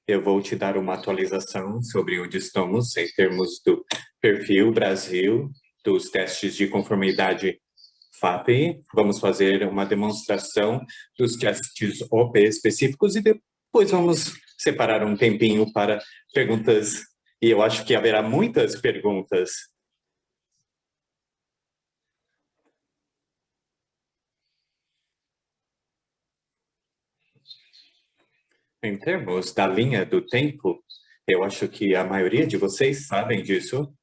Eu vou te dar uma atualização sobre onde estamos em termos do perfil Brasil, dos testes de conformidade FAP. Vamos fazer uma demonstração dos testes OP específicos e depois vamos separar um tempinho para perguntas. E eu acho que haverá muitas perguntas. Em termos da linha do tempo, eu acho que a maioria de vocês sabem disso.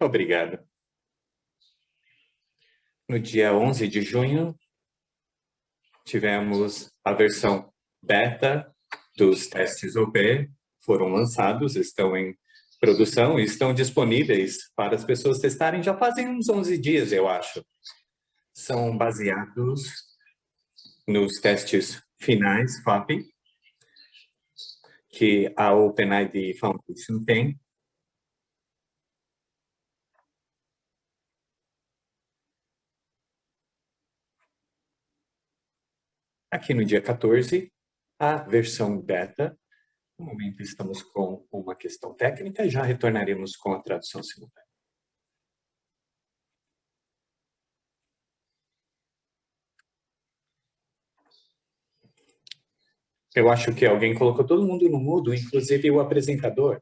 Obrigado. No dia 11 de junho, tivemos a versão beta dos testes OP, foram lançados, estão em produção e estão disponíveis para as pessoas testarem já fazem uns 11 dias, eu acho. São baseados nos testes finais FAP, que a OpenID Foundation tem. Aqui no dia 14, a versão beta. No momento estamos com uma questão técnica e já retornaremos com a tradução simultânea. Eu acho que alguém colocou todo mundo no mudo, inclusive o apresentador.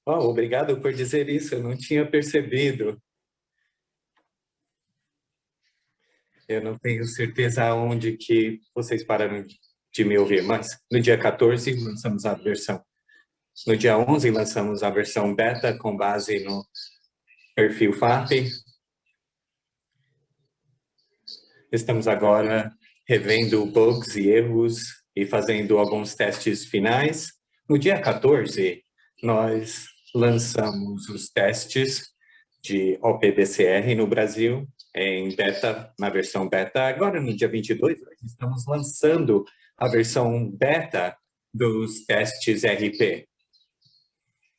Oh, obrigado por dizer isso, eu não tinha percebido. Eu não tenho certeza aonde que vocês pararam de me ouvir, mas no dia 14 lançamos a versão. No dia 11 lançamos a versão beta com base no perfil FAP. Estamos agora revendo bugs e erros e fazendo alguns testes finais. No dia 14, nós lançamos os testes de OPBCR no Brasil em beta, na versão beta. Agora, no dia 22, nós estamos lançando a versão beta dos testes RP.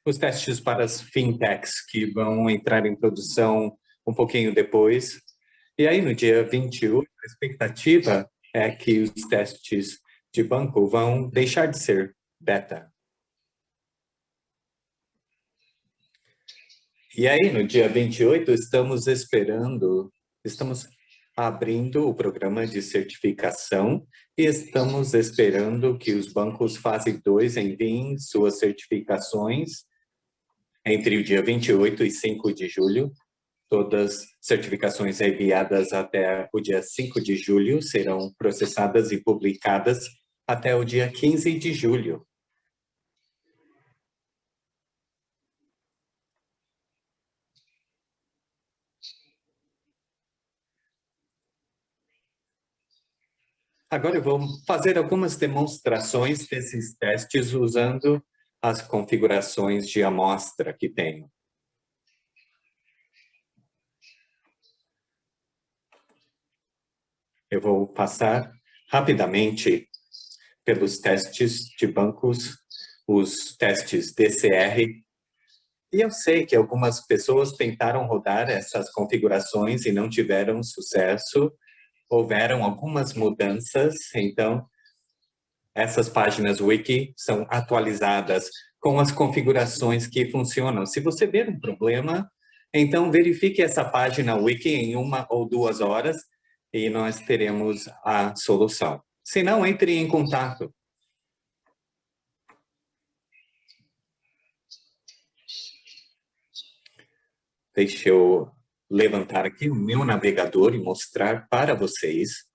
Os testes para as fintechs que vão entrar em produção um pouquinho depois. E aí, no dia 28, a expectativa é que os testes de banco vão deixar de ser beta. E aí, no dia 28, estamos abrindo o programa de certificação e estamos esperando que os bancos fase 2 enviem suas certificações entre o dia 28 e 5 de julho. Todas certificações enviadas até o dia 5 de julho serão processadas e publicadas até o dia 15 de julho. Agora eu vou fazer algumas demonstrações desses testes usando as configurações de amostra que tenho. Eu vou passar rapidamente pelos testes de bancos, os testes DCR. E eu sei que algumas pessoas tentaram rodar essas configurações e não tiveram sucesso. Houveram algumas mudanças, então essas páginas wiki são atualizadas com as configurações que funcionam. Se você ver um problema, então verifique essa página wiki em 1 ou 2 horas e nós teremos a solução. Se não, entre em contato. Deixa eu levantar aqui o meu navegador e mostrar para vocês.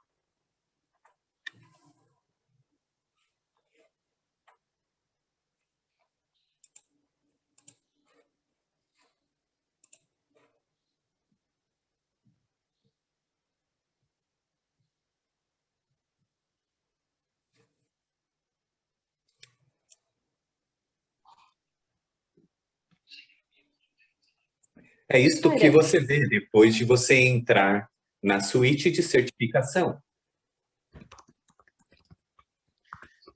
É isto que você vê depois de você entrar na suíte de certificação.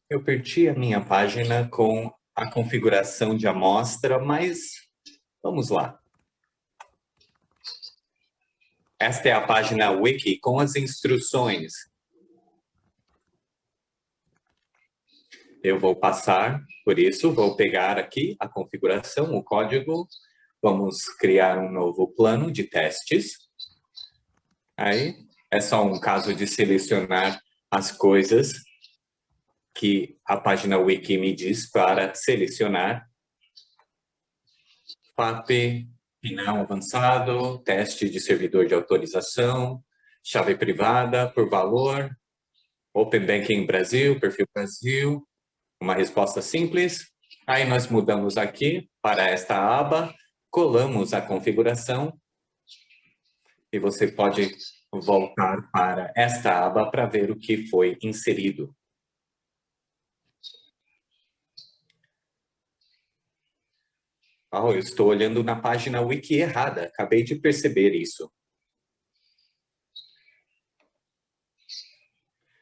Eu perdi a minha página com a configuração de amostra, mas vamos lá. Esta é a página Wiki com as instruções. Eu vou passar por isso, vou pegar aqui a configuração, o código. Vamos criar um novo plano de testes. Aí é só um caso de selecionar as coisas que a página Wiki me diz para selecionar. FAP, final avançado, teste de servidor de autorização, chave privada por valor, Open Banking Brasil, perfil Brasil, uma resposta simples. Aí nós mudamos aqui para esta aba, colamos a configuração e você pode voltar para esta aba para ver o que foi inserido. Eu estou olhando na página Wiki errada, acabei de perceber isso.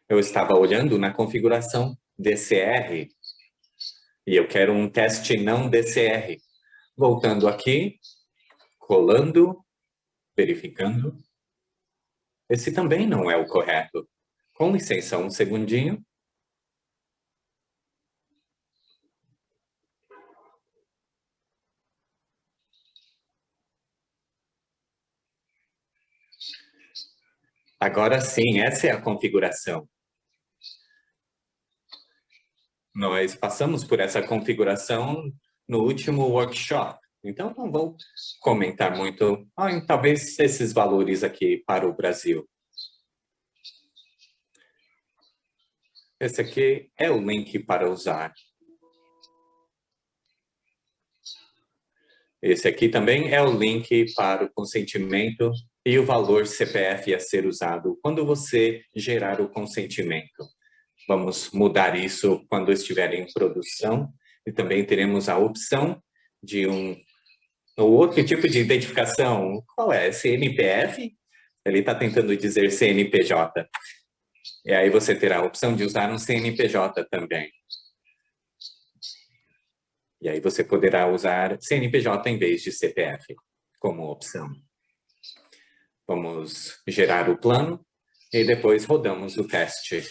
Eu estava olhando na configuração DCR e eu quero um teste não DCR. Voltando aqui, colando, verificando. Esse também não é o correto. Com licença, um segundinho. Agora sim, essa é a configuração. Nós passamos por essa configuração no último workshop, então não vou comentar muito. Talvez esses valores aqui para o Brasil. Esse aqui é o link para usar. Esse aqui também é o link para o consentimento e o valor CPF a ser usado quando você gerar o consentimento. Vamos mudar isso quando estiver em produção e também teremos a opção de um outro tipo de identificação. Qual é? CNPF? Ele está tentando dizer CNPJ. E aí você terá a opção de usar um CNPJ também. E aí você poderá usar CNPJ em vez de CPF como opção. Vamos gerar o plano e depois rodamos o teste.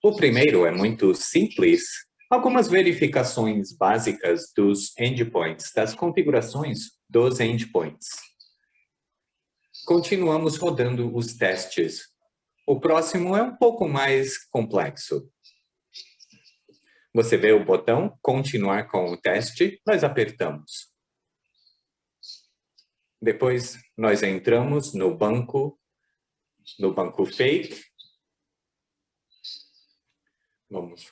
O primeiro é muito simples. Algumas verificações básicas dos endpoints, das configurações dos endpoints. Continuamos rodando os testes. O próximo é um pouco mais complexo. Você vê o botão continuar com o teste, nós apertamos. Depois nós entramos no banco fake. Vamos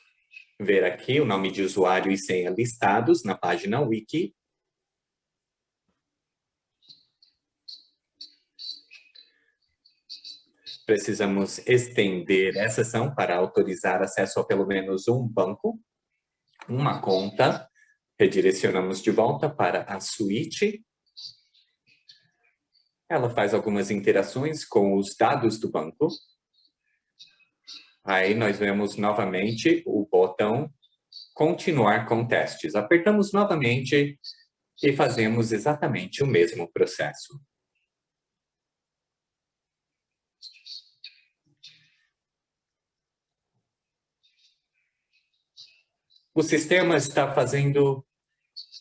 ver aqui o nome de usuário e senha listados na página Wiki. Precisamos estender essa ação para autorizar acesso a pelo menos um banco, uma conta. Redirecionamos de volta para a suíte. Ela faz algumas interações com os dados do banco. Aí nós vemos novamente o botão continuar com testes. Apertamos novamente e fazemos exatamente o mesmo processo. O sistema está fazendo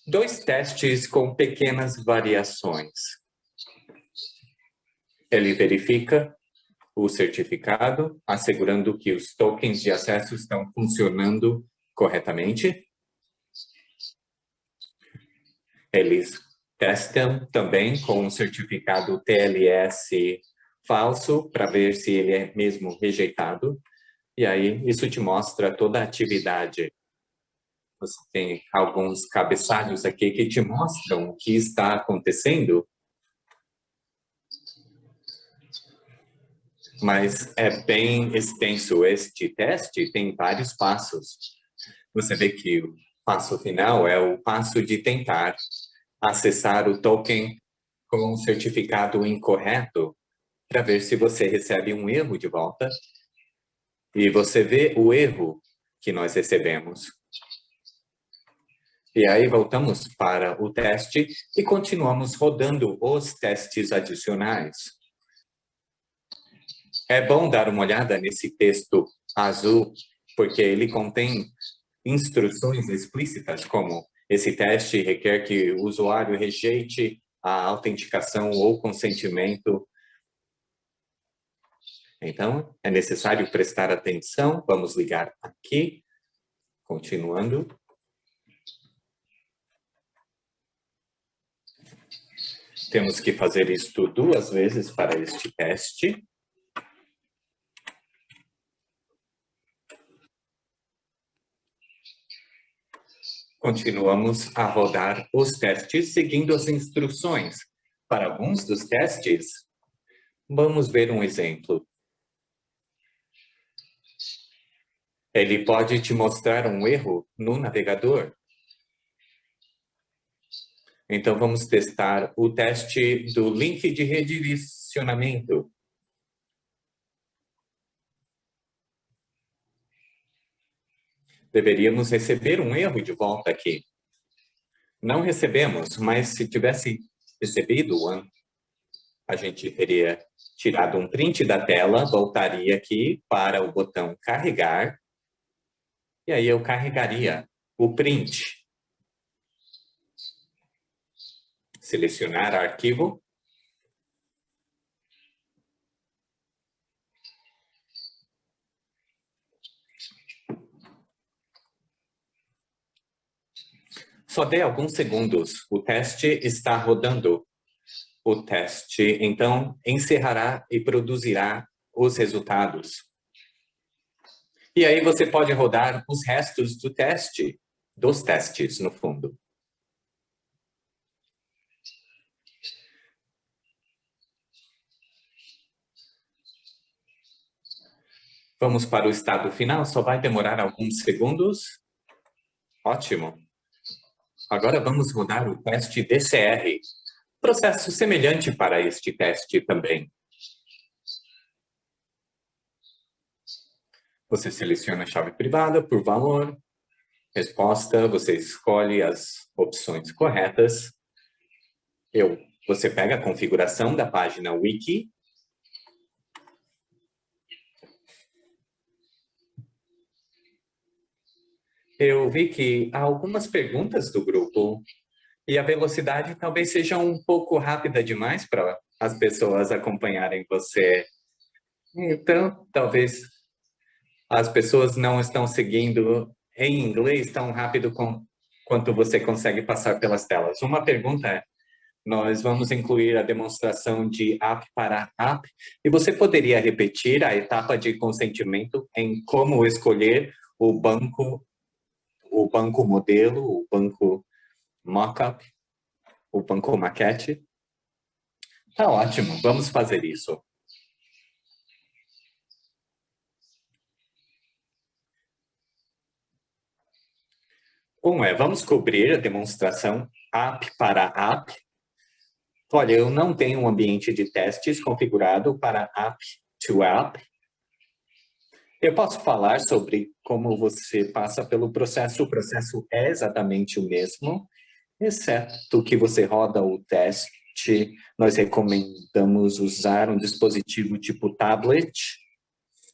2 testes com pequenas variações. Ele verifica o certificado, assegurando que os tokens de acesso estão funcionando corretamente. Eles testam também com o certificado TLS falso para ver se ele é mesmo rejeitado. E aí isso te mostra toda a atividade. Você tem alguns cabeçalhos aqui que te mostram o que está acontecendo. Mas é bem extenso este teste, tem vários passos. Você vê que o passo final é o passo de tentar acessar o token com um certificado incorreto para ver se você recebe um erro de volta. E você vê o erro que nós recebemos. E aí voltamos para o teste e continuamos rodando os testes adicionais. É bom dar uma olhada nesse texto azul, porque ele contém instruções explícitas, como esse teste requer que o usuário rejeite a autenticação ou consentimento. Então, é necessário prestar atenção. Vamos ligar aqui, continuando. Temos que fazer isto 2 vezes para este teste. Continuamos a rodar os testes seguindo as instruções. Para alguns dos testes, vamos ver um exemplo. Ele pode te mostrar um erro no navegador. Então, vamos testar o teste do link de redirecionamento. Deveríamos receber um erro de volta aqui. Não recebemos, mas se tivesse recebido, a gente teria tirado um print da tela, voltaria aqui para o botão carregar, e aí eu carregaria o print. Selecionar arquivo. Só dê alguns segundos. O teste está rodando. O teste, então, encerrará e produzirá os resultados. E aí você pode rodar os restos do teste, dos testes, no fundo. Vamos para o estado final, só vai demorar alguns segundos. Ótimo. Agora vamos rodar o teste DCR. Processo semelhante para este teste também. Você seleciona a chave privada por valor. Resposta, você escolhe as opções corretas. Você pega a configuração da página Wiki. Eu vi que há algumas perguntas do grupo e a velocidade talvez seja um pouco rápida demais para as pessoas acompanharem você. Então, talvez as pessoas não estão seguindo em inglês tão rápido quanto você consegue passar pelas telas. Uma pergunta é, nós vamos incluir a demonstração de app para app e você poderia repetir a etapa de consentimento em como escolher o banco modelo, o banco mockup, o banco maquete? Tá ótimo, vamos fazer isso. Vamos cobrir a demonstração app para app. Olha, eu não tenho um ambiente de testes configurado para app to app. Eu posso falar sobre como você passa pelo processo. O processo é exatamente o mesmo, exceto que você roda o teste. Nós recomendamos usar um dispositivo tipo tablet,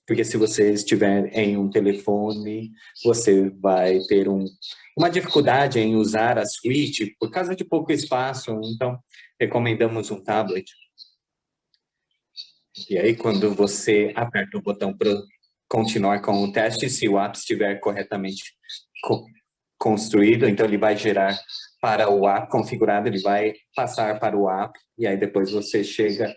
porque se você estiver em um telefone, você vai ter uma dificuldade em usar a suíte por causa de pouco espaço, então recomendamos um tablet. E aí, quando você aperta o botão para continuar com o teste, se o app estiver corretamente construído, então ele vai gerar para o app configurado, ele vai passar para o app, e aí depois você chega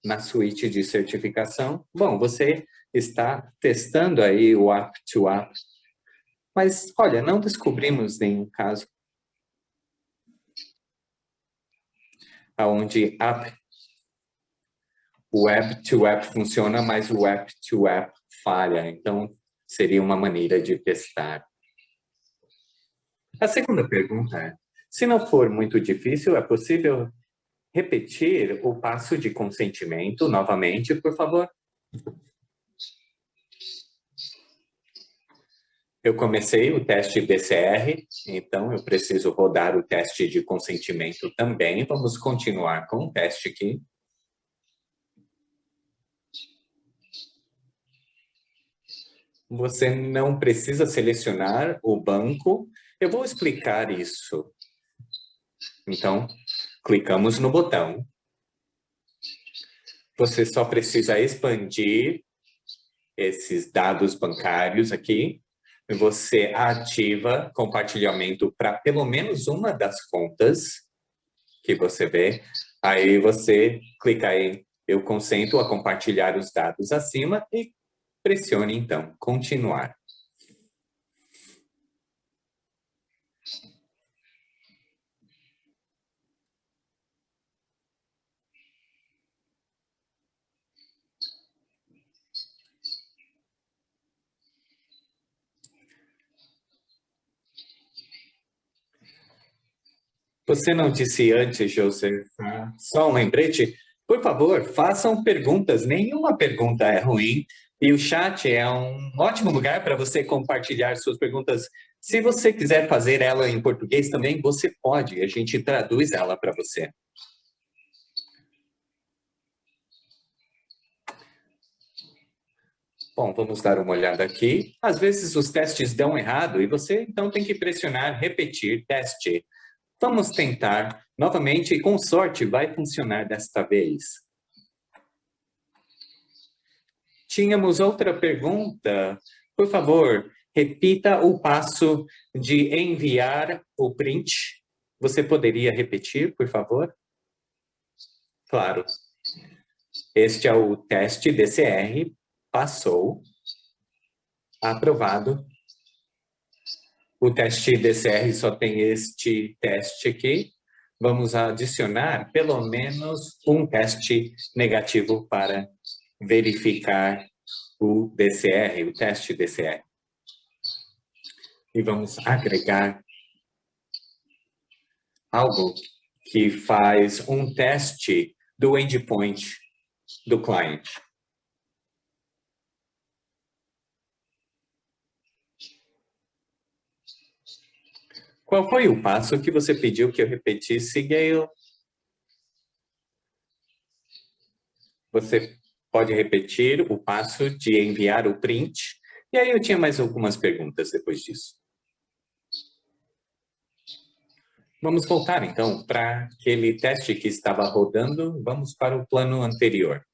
na suíte de certificação. Bom, você está testando aí o app to app, mas olha, não descobrimos nenhum caso onde o web to app funciona, mas o app to app falha. Então, seria uma maneira de testar. A segunda pergunta é, se não for muito difícil, é possível repetir o passo de consentimento novamente, por favor? Eu comecei o teste BCR, então eu preciso rodar o teste de consentimento também. Vamos continuar com o teste aqui. você não precisa selecionar o banco. Eu vou explicar isso. Então, clicamos no botão. Você só precisa expandir esses dados bancários aqui. Você ativa compartilhamento para pelo menos uma das contas que você vê. Aí você clica em eu consento a compartilhar os dados acima e pressione então continuar. Você não disse antes, Joseph, só um lembrete. Por favor, façam perguntas. Nenhuma pergunta é ruim. E o chat é um ótimo lugar para você compartilhar suas perguntas. Se você quiser fazer ela em português também, você pode. A gente traduz ela para você. Bom, vamos dar uma olhada aqui. Às vezes os testes dão errado e você então tem que pressionar repetir teste. Vamos tentar novamente e com sorte vai funcionar desta vez. Tínhamos outra pergunta. Por favor, repita o passo de enviar o print. Você poderia repetir, por favor? Claro. Este é o teste DCR. Passou. Aprovado. O teste DCR só tem este teste aqui. Vamos adicionar pelo menos um teste negativo para verificar o DCR, o teste DCR. E vamos agregar algo que faz um teste do endpoint do cliente. Qual foi o passo que você pediu que eu repetisse, Gayle? Você pode repetir o passo de enviar o print? E aí eu tinha mais algumas perguntas depois disso. Vamos voltar, então, para aquele teste que estava rodando. Vamos para o plano anterior.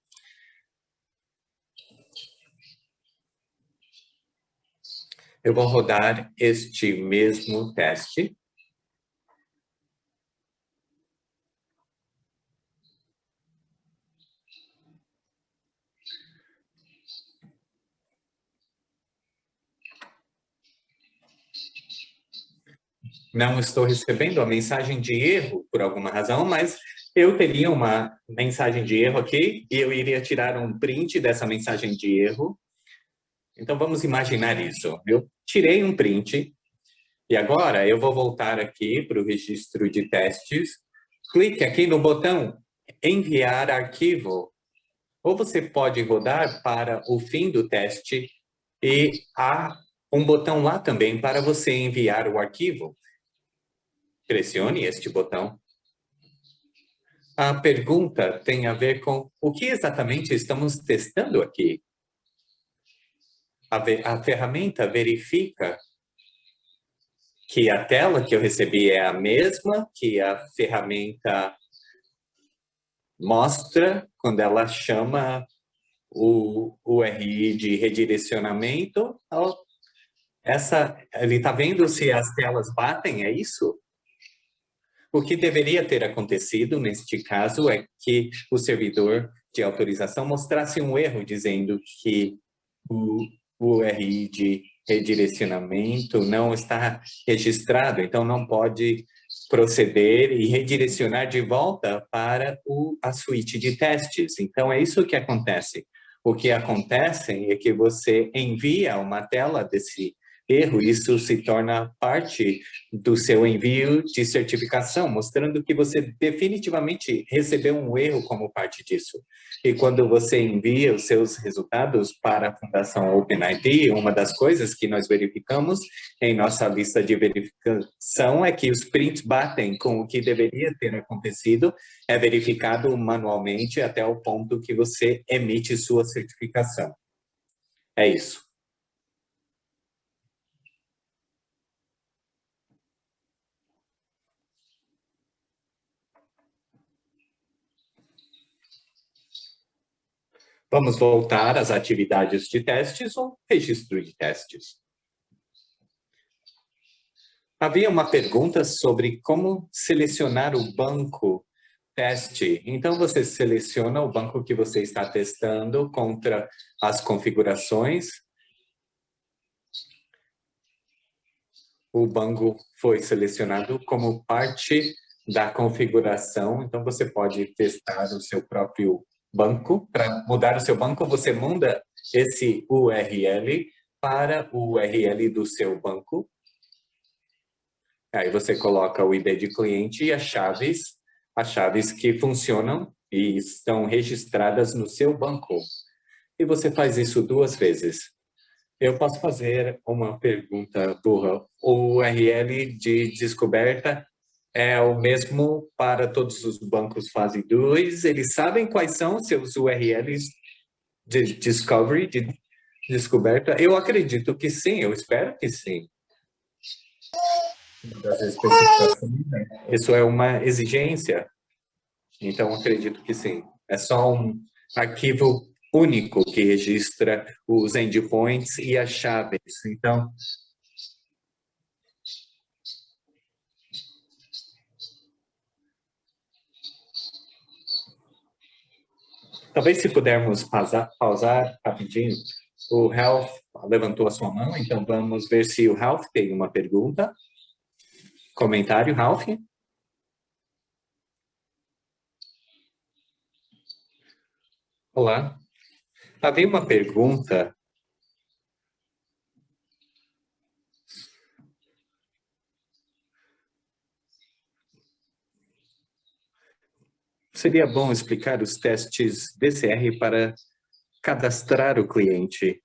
Eu vou rodar este mesmo teste. Não estou recebendo a mensagem de erro por alguma razão, mas eu teria uma mensagem de erro aqui e eu iria tirar um print dessa mensagem de erro. Então vamos imaginar isso. Eu tirei um print e agora eu vou voltar aqui para o registro de testes. Clique aqui no botão enviar arquivo. Ou você pode rodar para o fim do teste e há um botão lá também para você enviar o arquivo. Pressione este botão. A pergunta tem a ver com o que exatamente estamos testando aqui. A ferramenta verifica que a tela que eu recebi é a mesma que a ferramenta mostra quando ela chama o URI de redirecionamento. Ele está vendo se as telas batem, é isso? O que deveria ter acontecido neste caso é que o servidor de autorização mostrasse um erro dizendo que o URI de redirecionamento não está registrado, então não pode proceder e redirecionar de volta para a suíte de testes. Então é isso que acontece. O que acontece é que você envia uma tela desse erro, isso se torna parte do seu envio de certificação, mostrando que você definitivamente recebeu um erro como parte disso. E quando você envia os seus resultados para a Fundação OpenID, uma das coisas que nós verificamos em nossa lista de verificação é que os prints batem com o que deveria ter acontecido, é verificado manualmente até o ponto que você emite sua certificação. É isso. Vamos voltar às atividades de testes ou registro de testes. Havia uma pergunta sobre como selecionar o banco teste. Então, você seleciona o banco que você está testando contra as configurações. O banco foi selecionado como parte da configuração. Então, você pode testar o seu próprio banco. Para mudar o seu banco, você muda esse URL para o URL do seu banco. Aí você coloca o ID de cliente e as chaves que funcionam e estão registradas no seu banco. E você faz isso 2 vezes. Eu posso fazer uma pergunta burra. O URL de descoberta é o mesmo para todos os bancos fase 2? Eles sabem quais são seus URLs de discovery, de descoberta? Eu acredito que sim, eu espero que sim. Das especificações, né? Isso é uma exigência, então acredito que sim. É só um arquivo único que registra os endpoints e as chaves. Então, talvez se pudermos pausar rapidinho. O Health levantou a sua mão, então vamos ver se o Ralph tem uma pergunta. Comentário, Ralph? Olá. Havia uma pergunta. Seria bom explicar os testes DCR para cadastrar o cliente.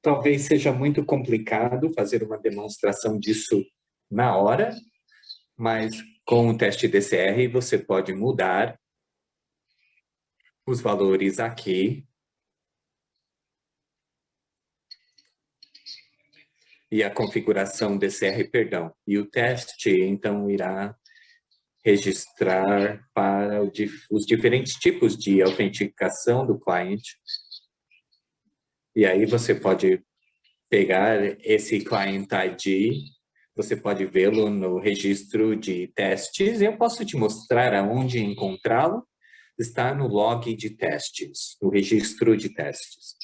Talvez seja muito complicado fazer uma demonstração disso na hora, mas com o teste DCR você pode mudar os valores aqui e a configuração DCR, perdão. E o teste, então, irá registrar para os diferentes tipos de autenticação do cliente. E aí você pode pegar esse Client ID, você pode vê-lo no registro de testes. Eu posso te mostrar aonde encontrá-lo. Está no log de testes, no registro de testes.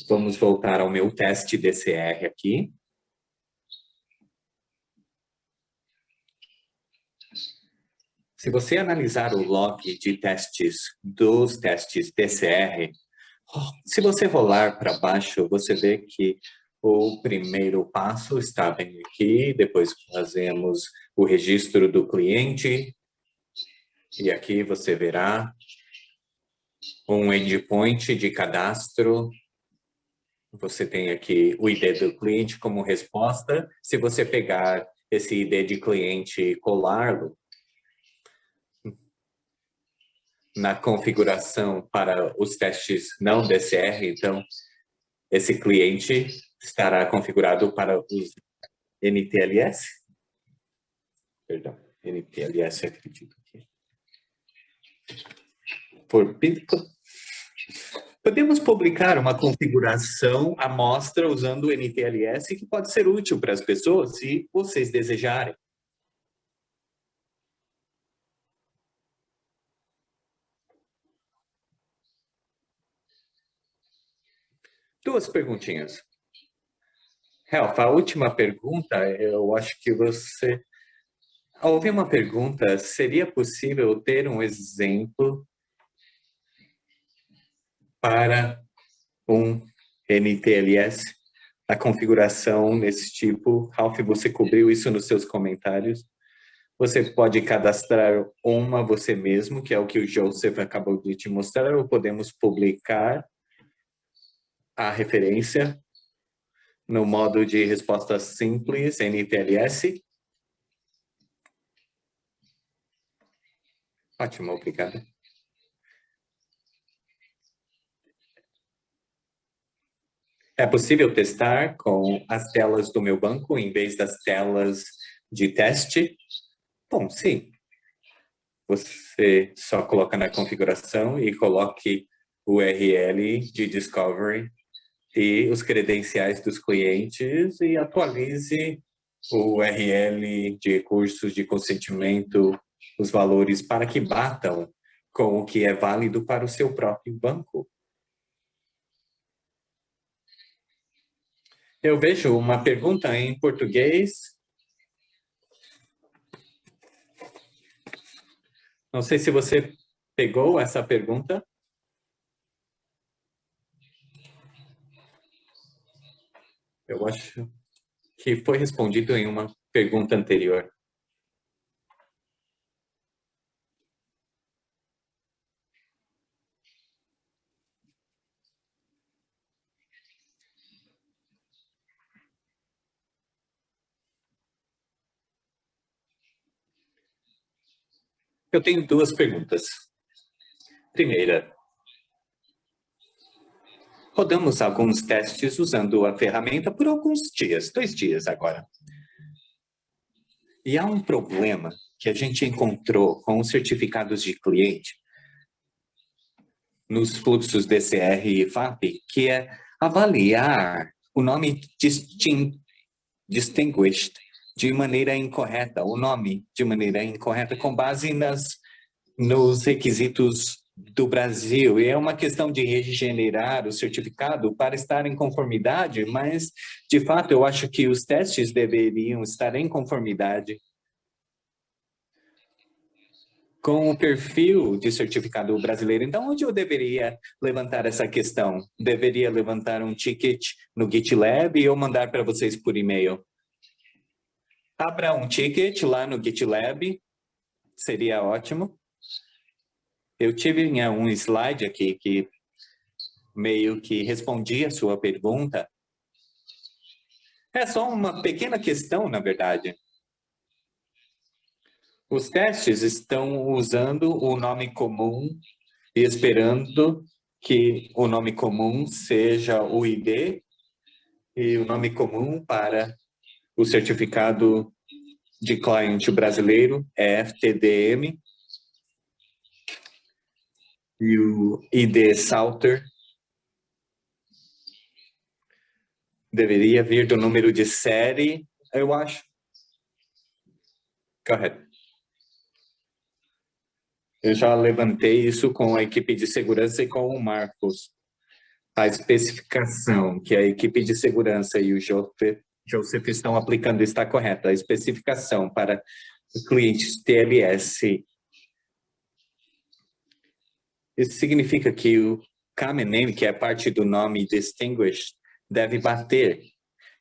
Vamos voltar ao meu teste DCR aqui. Se você analisar o log de testes dos testes DCR, se você rolar para baixo, você vê que o primeiro passo está bem aqui, depois fazemos o registro do cliente, e aqui você verá um endpoint de cadastro. Você tem aqui o ID do cliente como resposta. Se você pegar esse ID de cliente e colá-lo na configuração para os testes não DCR, então esse cliente estará configurado para os NTLS. Perdão, NTLS, acredito que. Podemos publicar uma configuração amostra usando o NTLS que pode ser útil para as pessoas, se vocês desejarem. Duas perguntinhas. Ralph, a última pergunta, eu acho que você... Houve uma pergunta, seria possível ter um exemplo para um NTLS, a configuração nesse tipo? Ralph, você cobriu isso nos seus comentários. Você pode cadastrar uma você mesmo, que é o que o Joseph acabou de te mostrar, ou podemos publicar a referência no modo de resposta simples, NTLS. Ótimo, obrigado. É possível testar com as telas do meu banco em vez das telas de teste? Bom, sim. Você só coloca na configuração e coloque o URL de Discovery e os credenciais dos clientes e atualize o URL de recursos de consentimento, os valores para que batam com o que é válido para o seu próprio banco. Eu vejo uma pergunta em português. Não sei se você pegou essa pergunta. Eu acho que foi respondido em uma pergunta anterior. Eu tenho duas perguntas. Primeira, rodamos alguns testes usando a ferramenta por alguns dias, 2 dias agora. E há um problema que a gente encontrou com os certificados de cliente nos fluxos DCR e FAP, que é avaliar o nome distinguished de maneira incorreta, o nome de maneira incorreta com base nos requisitos do Brasil. E é uma questão de regenerar o certificado para estar em conformidade, mas, de fato, eu acho que os testes deveriam estar em conformidade com o perfil de certificado brasileiro. Então, onde eu deveria levantar essa questão? Deveria levantar um ticket no GitLab ou mandar para vocês por e-mail? Abra um ticket lá no GitLab, seria ótimo. Eu tive um slide aqui que meio que respondia a sua pergunta. É só uma pequena questão, na verdade. Os testes estão usando o nome comum e esperando que o nome comum seja o ID e o nome comum para o certificado de cliente brasileiro é FTDM e o ID Salter deveria vir do número de série, eu acho. Correto. Eu já levantei isso com a equipe de segurança e com o Marcos. A especificação que a equipe de segurança e o Joseph estão aplicando está correta. A especificação para clientes TLS. Isso significa que o common name, que é parte do nome distinguished, deve bater.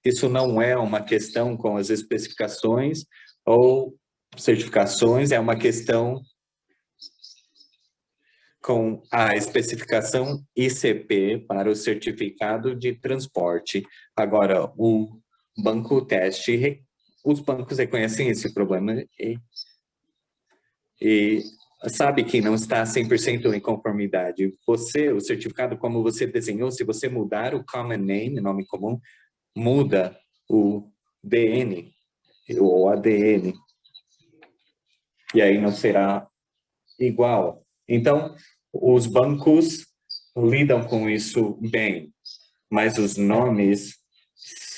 Isso não é uma questão com as especificações ou certificações, é uma questão com a especificação ICP para o certificado de transporte. Agora, o banco teste, os bancos reconhecem esse problema e sabe que não está 100% em conformidade. Você, o certificado como você desenhou, se você mudar o common name, nome comum, muda o DN ou ADN. E aí não será igual. Então, os bancos lidam com isso bem, mas os nomes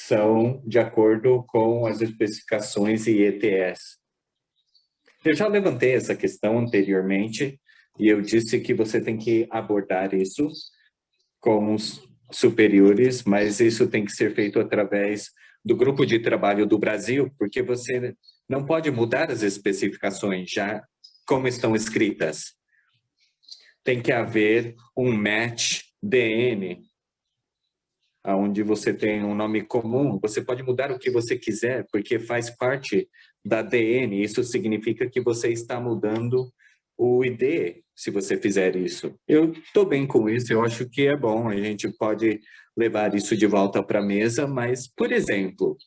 são de acordo com as especificações e ETS. Eu já levantei essa questão anteriormente e eu disse que você tem que abordar isso com os superiores, mas isso tem que ser feito através do grupo de trabalho do Brasil, porque você não pode mudar as especificações já como estão escritas. Tem que haver um match DN, onde você tem um nome comum. Você pode mudar o que você quiser, porque faz parte da DN. Isso significa que você está mudando o ID, se você fizer isso. Eu estou bem com isso, eu acho que é bom, a gente pode levar isso de volta para a mesa, mas, por exemplo,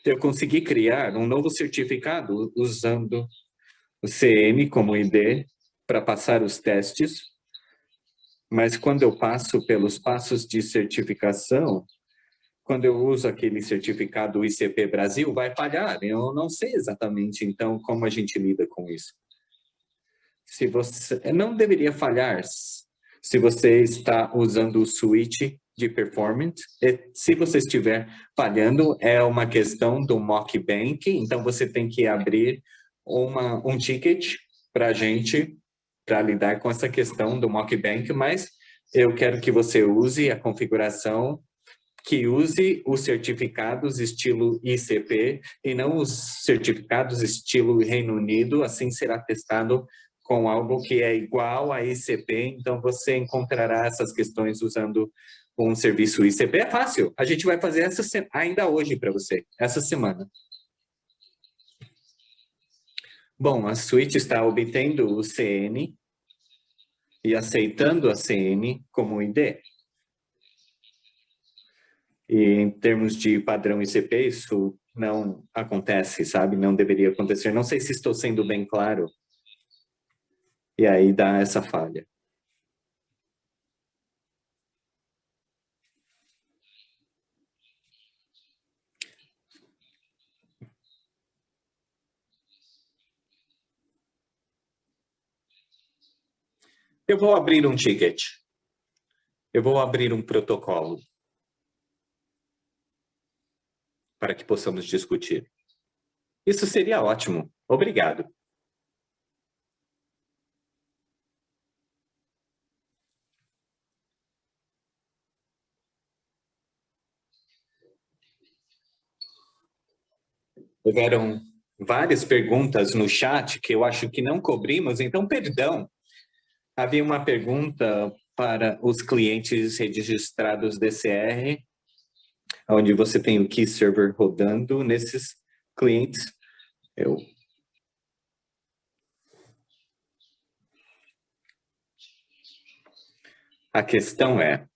eu consegui criar um novo certificado usando o CM como ID para passar os testes, Mas quando eu passo pelos passos de certificação, quando eu uso aquele certificado ICP Brasil, vai falhar. Eu não sei exatamente, então, como a gente lida com isso. Se você não deveria falhar se você está usando o switch de performance. Se você estiver falhando, é uma questão do mockbank, então você tem que abrir um ticket para a gente, para lidar com essa questão do mockbank, mas eu quero que você use a configuração que use os certificados estilo ICP e não os certificados estilo Reino Unido, assim será testado com algo que é igual a ICP, então você encontrará essas questões usando um serviço ICP. É fácil, a gente vai fazer ainda hoje para você, essa semana. Bom, a Switch está obtendo o CN e aceitando a CN como ID. E em termos de padrão ICP, isso não acontece, sabe? Não deveria acontecer. Não sei se estou sendo bem claro. E aí dá essa falha. Eu vou abrir um ticket. Eu vou abrir um protocolo para que possamos discutir. Isso seria ótimo. Obrigado. Houveram várias perguntas no chat que eu acho que não cobrimos, então perdão. Havia uma pergunta para os clientes registrados DCR, onde você tem o key server rodando nesses clientes. A questão é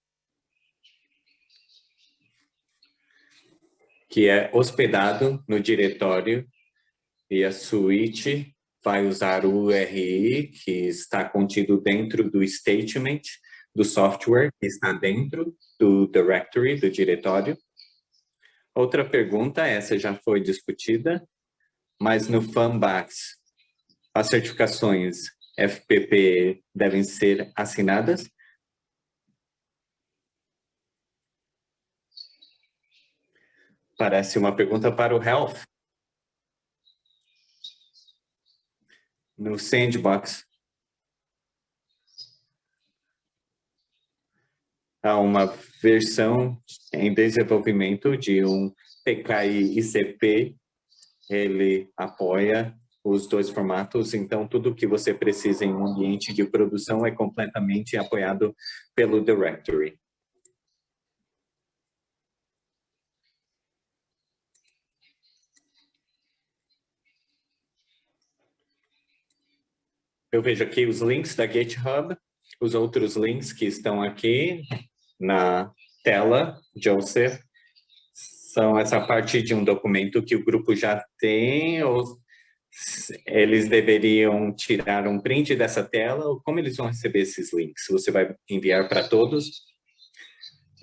que é hospedado no diretório e a suíte vai usar o URI que está contido dentro do statement do software que está dentro do directory, do diretório. Outra pergunta, essa já foi discutida, mas no FANBAX, as certificações FPP devem ser assinadas? Parece uma pergunta para o Health. No Sandbox, há uma versão em desenvolvimento de um PKI ICP, ele apoia os dois formatos, então tudo que você precisa em um ambiente de produção é completamente apoiado pelo directory. Eu vejo aqui os links da GitHub, os outros links que estão aqui na tela, Joseph, são essa parte de um documento que o grupo já tem, ou eles deveriam tirar um print dessa tela, ou como eles vão receber esses links? Você vai enviar para todos?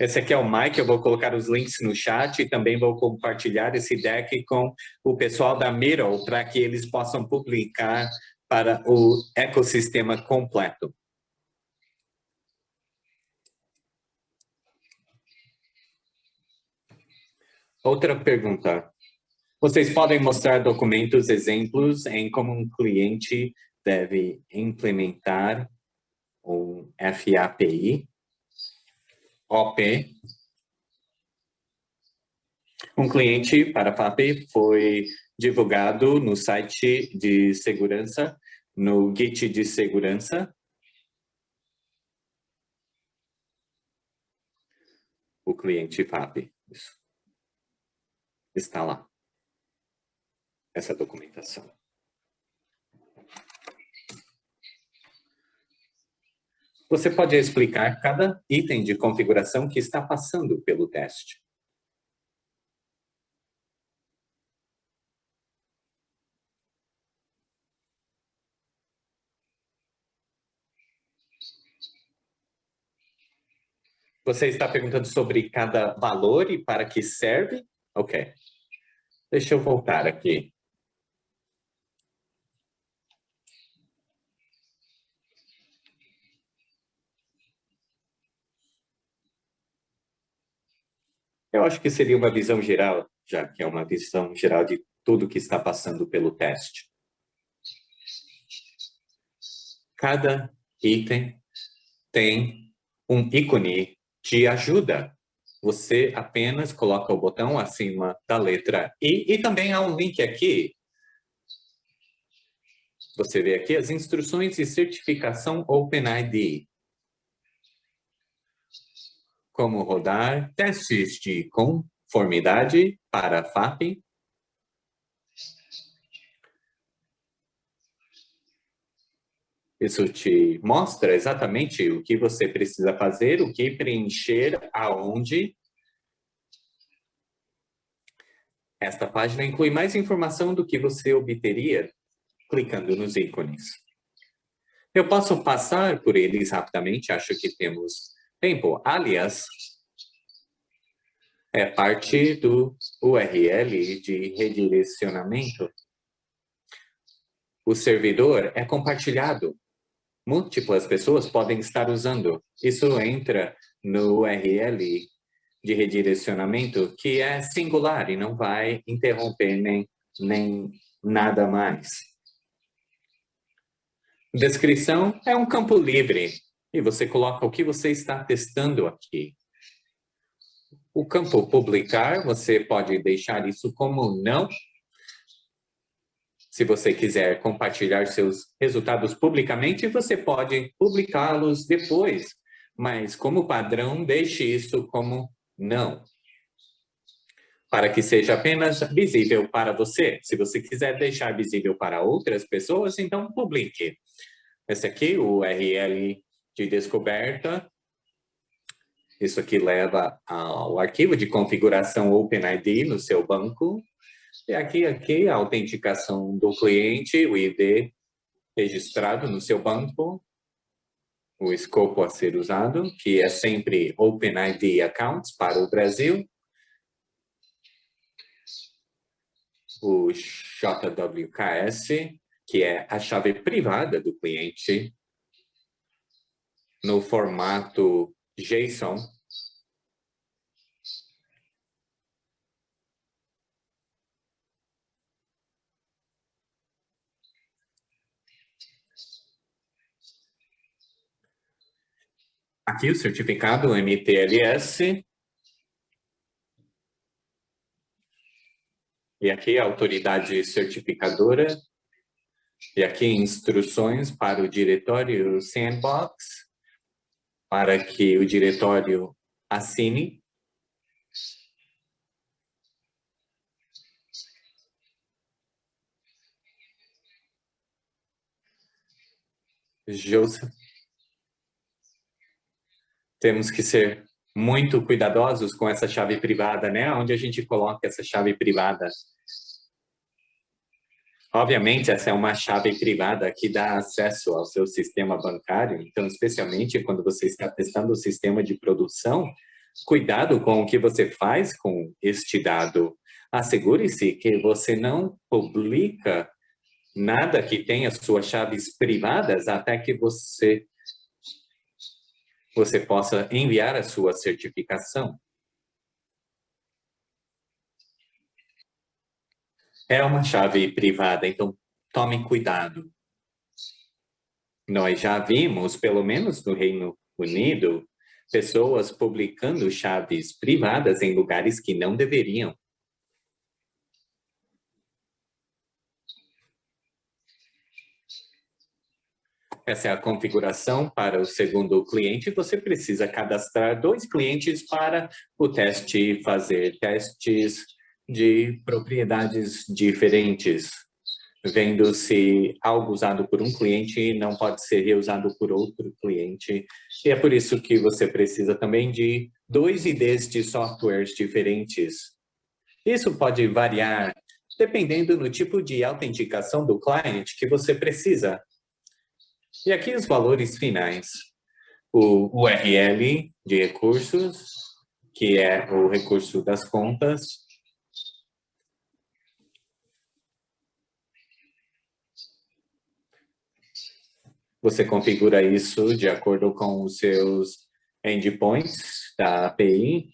Esse aqui é o Mike, eu vou colocar os links no chat e também vou compartilhar esse deck com o pessoal da Miro para que eles possam publicar para o ecossistema completo. Outra pergunta. Vocês podem mostrar documentos, exemplos em como um cliente deve implementar um FAPI, OP. Um cliente para FAP foi divulgado no site de segurança, no Git de segurança. O cliente FAP, isso. Está lá, essa documentação. Você pode explicar cada item de configuração que está passando pelo teste. Você está perguntando sobre cada valor e para que serve? Ok. Deixa eu voltar aqui. Eu acho que seria uma visão geral, já que é uma visão geral de tudo que está passando pelo teste. Cada item tem um ícone de ajuda. Você apenas coloca o botão acima da letra I e também há um link aqui. Você vê aqui as instruções de certificação OpenID. Como rodar testes de conformidade para FAP. Isso te mostra exatamente o que você precisa fazer, o que preencher, aonde. Esta página inclui mais informação do que você obteria clicando nos ícones. Eu posso passar por eles rapidamente, acho que temos tempo. Alias é parte do URL de redirecionamento. O servidor é compartilhado. Múltiplas pessoas podem estar usando. Isso entra no URL de redirecionamento, que é singular e não vai interromper nem nada mais. Descrição é um campo livre e você coloca o que você está testando aqui. O campo publicar, você pode deixar isso como não. Se você quiser compartilhar seus resultados publicamente, você pode publicá-los depois, mas como padrão, deixe isso como não, para que seja apenas visível para você. Se você quiser deixar visível para outras pessoas, então publique. Esse aqui, o URL de descoberta, isso aqui leva ao arquivo de configuração OpenID no seu banco. E aqui a autenticação do cliente, o ID registrado no seu banco, o escopo a ser usado, que é sempre OpenID Accounts para o Brasil, o JWKS, que é a chave privada do cliente, no formato JSON. Aqui o certificado MTLS. E aqui a autoridade certificadora. E aqui instruções para o diretório Sandbox, para que o diretório assine. Joseph. Temos que ser muito cuidadosos com essa chave privada, né? Onde a gente coloca essa chave privada. Obviamente, essa é uma chave privada que dá acesso ao seu sistema bancário. Então, especialmente quando você está testando o sistema de produção, cuidado com o que você faz com este dado. Assegure-se que você não publica nada que tenha suas chaves privadas até que você possa enviar a sua certificação. É uma chave privada, então tome cuidado. Nós já vimos, pelo menos no Reino Unido, pessoas publicando chaves privadas em lugares que não deveriam. Essa é a configuração para o segundo cliente. Você precisa cadastrar 2 clientes para o teste, fazer testes de propriedades diferentes, vendo se algo usado por um cliente não pode ser reusado por outro cliente. E é por isso que você precisa também de 2 IDs de softwares diferentes. Isso pode variar dependendo do tipo de autenticação do cliente que você precisa. E aqui os valores finais. o URL de recursos, que é o recurso das contas. Você configura isso de acordo com os seus endpoints da API.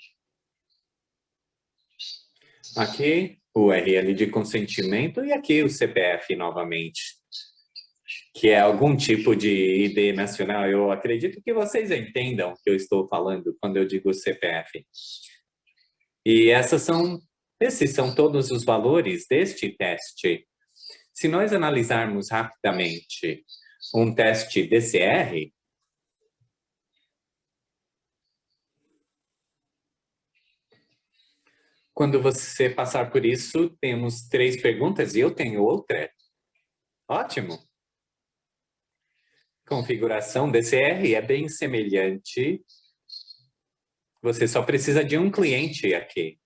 Aqui, o URL de consentimento e aqui o CPF novamente, que é algum tipo de ID nacional. Eu acredito que vocês entendam o que eu estou falando quando eu digo CPF. E esses são todos os valores deste teste. Se nós analisarmos rapidamente um teste DCR, quando você passar por isso, temos 3 perguntas e eu tenho outra. Ótimo. Configuração DCR é bem semelhante. Você só precisa de um cliente aqui.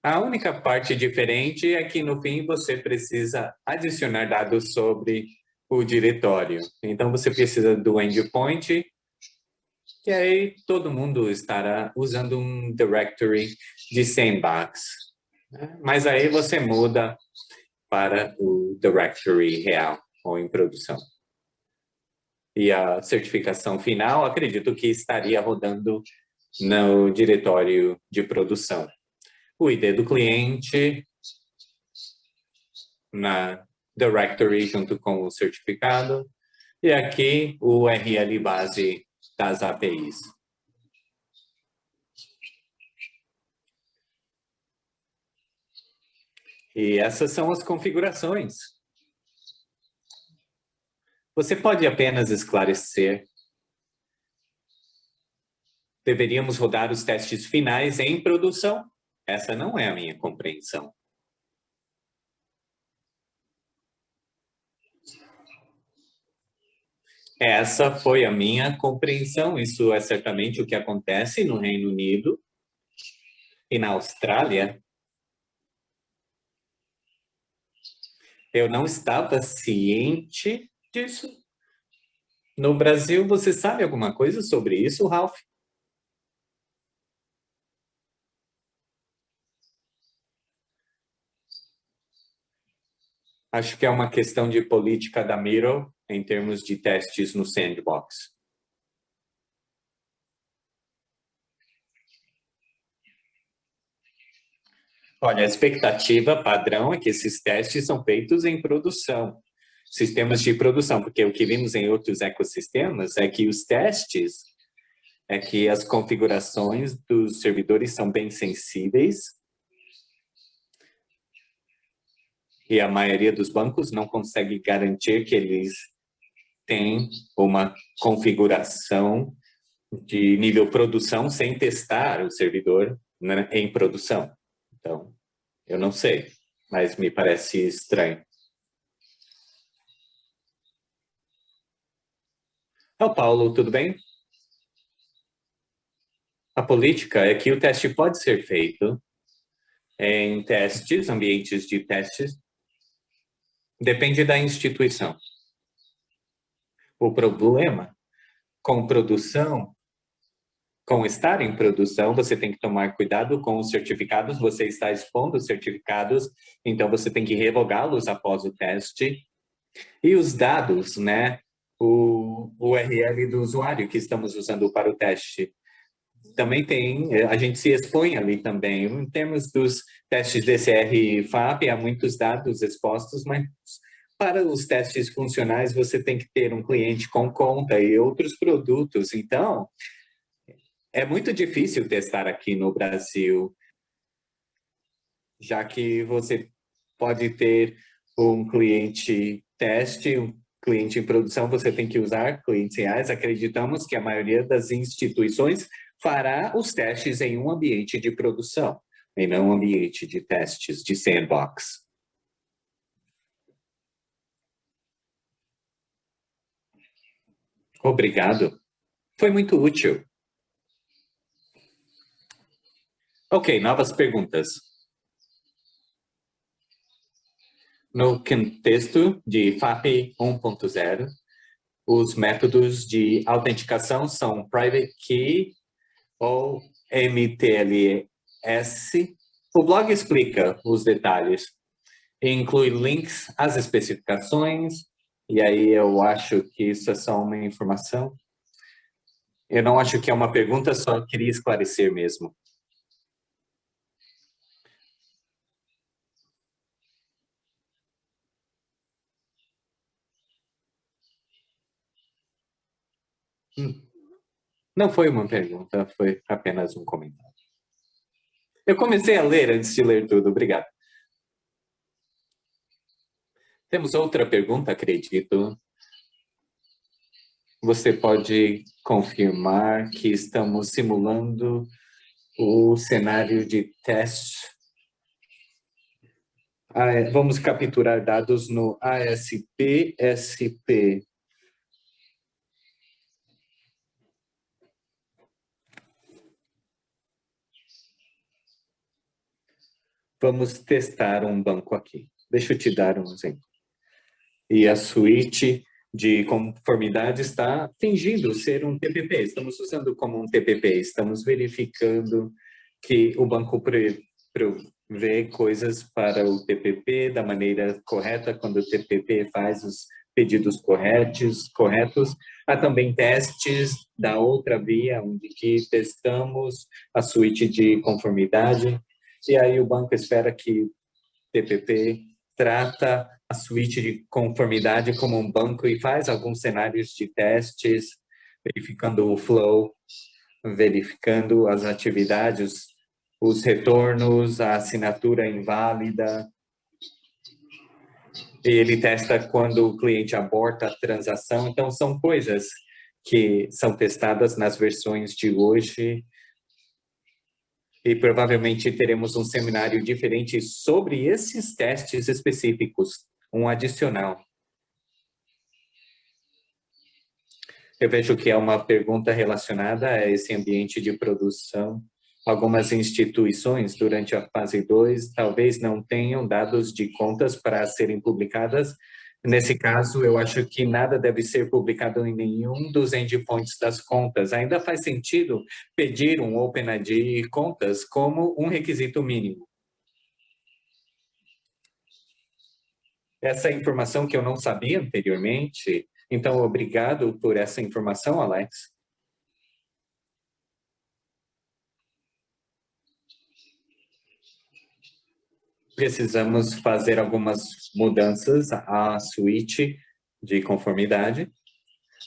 A única parte diferente é que no fim você precisa adicionar dados sobre o diretório. Então você precisa do endpoint, e aí todo mundo estará usando um directory de sandbox. Mas aí você muda para o directory real ou em produção. E a certificação final, acredito que estaria rodando no diretório de produção. O ID do cliente na directory junto com o certificado. E aqui o URL base das APIs. E essas são as configurações. Você pode apenas esclarecer. Deveríamos rodar os testes finais em produção? Essa não é a minha compreensão. Essa foi a minha compreensão. Isso é certamente o que acontece no Reino Unido e na Austrália. Eu não estava ciente disso. No Brasil, você sabe alguma coisa sobre isso, Ralph? Acho que é uma questão de política da Miro em termos de testes no sandbox. Olha, a expectativa padrão é que esses testes são feitos em produção, sistemas de produção, porque o que vimos em outros ecossistemas é que os testes, é que as configurações dos servidores são bem sensíveis e a maioria dos bancos não consegue garantir que eles têm uma configuração de nível produção sem testar o servidor, né, em produção. Então, eu não sei, mas me parece estranho. Paulo, tudo bem? A política é que o teste pode ser feito em testes, ambientes de testes, depende da instituição. O problema com produção, com estar em produção, você tem que tomar cuidado com os certificados, você está expondo os certificados, então você tem que revogá-los após o teste. E os dados, né? O URL do usuário que estamos usando para o teste. Também tem, a gente se expõe ali também. Em termos dos testes DCR e FAP, há muitos dados expostos, mas para os testes funcionais você tem que ter um cliente com conta e outros produtos. Então, é muito difícil testar aqui no Brasil, já que você pode ter um cliente teste, um cliente em produção, você tem que usar clientes reais. Acreditamos que a maioria das instituições fará os testes em um ambiente de produção, e não um ambiente de testes de sandbox. Obrigado. Foi muito útil. Ok, novas perguntas. No contexto de FAP 1.0, Os métodos de autenticação são Private Key ou MTLS. O blog explica os detalhes, inclui links às especificações, e aí eu acho que isso é só uma informação. Eu não acho que é uma pergunta, só queria esclarecer mesmo. Não foi uma pergunta, foi apenas um comentário. Eu comecei a ler antes de ler tudo, obrigado. Temos outra pergunta, acredito. Você pode confirmar que estamos simulando o cenário de teste? Vamos capturar dados no ASP-SP. Vamos testar um banco aqui. Deixa eu te dar um exemplo. E a suíte de conformidade está fingindo ser um TPP. Estamos usando como um TPP. Estamos verificando que o banco prevê coisas para o TPP da maneira correta, quando o TPP faz os pedidos corretos. Há também testes da outra via, onde que testamos a suíte de conformidade. E aí o banco espera que o TPP trata a suíte de conformidade como um banco e faz alguns cenários de testes, verificando o flow, verificando as atividades, os retornos, a assinatura inválida. Ele testa quando o cliente aborta a transação. Então, são coisas que são testadas nas versões de hoje. E provavelmente teremos um seminário diferente sobre esses testes específicos, um adicional. Eu vejo que é uma pergunta relacionada a esse ambiente de produção. Algumas instituições, durante a fase 2, talvez não tenham dados de contas para serem publicadas. Nesse caso, eu acho que nada deve ser publicado em nenhum dos endpoints das contas. Ainda faz sentido pedir um OpenID contas como um requisito mínimo. Essa informação que eu não sabia anteriormente, então obrigado por essa informação, Alex. Precisamos fazer algumas mudanças à suíte de conformidade,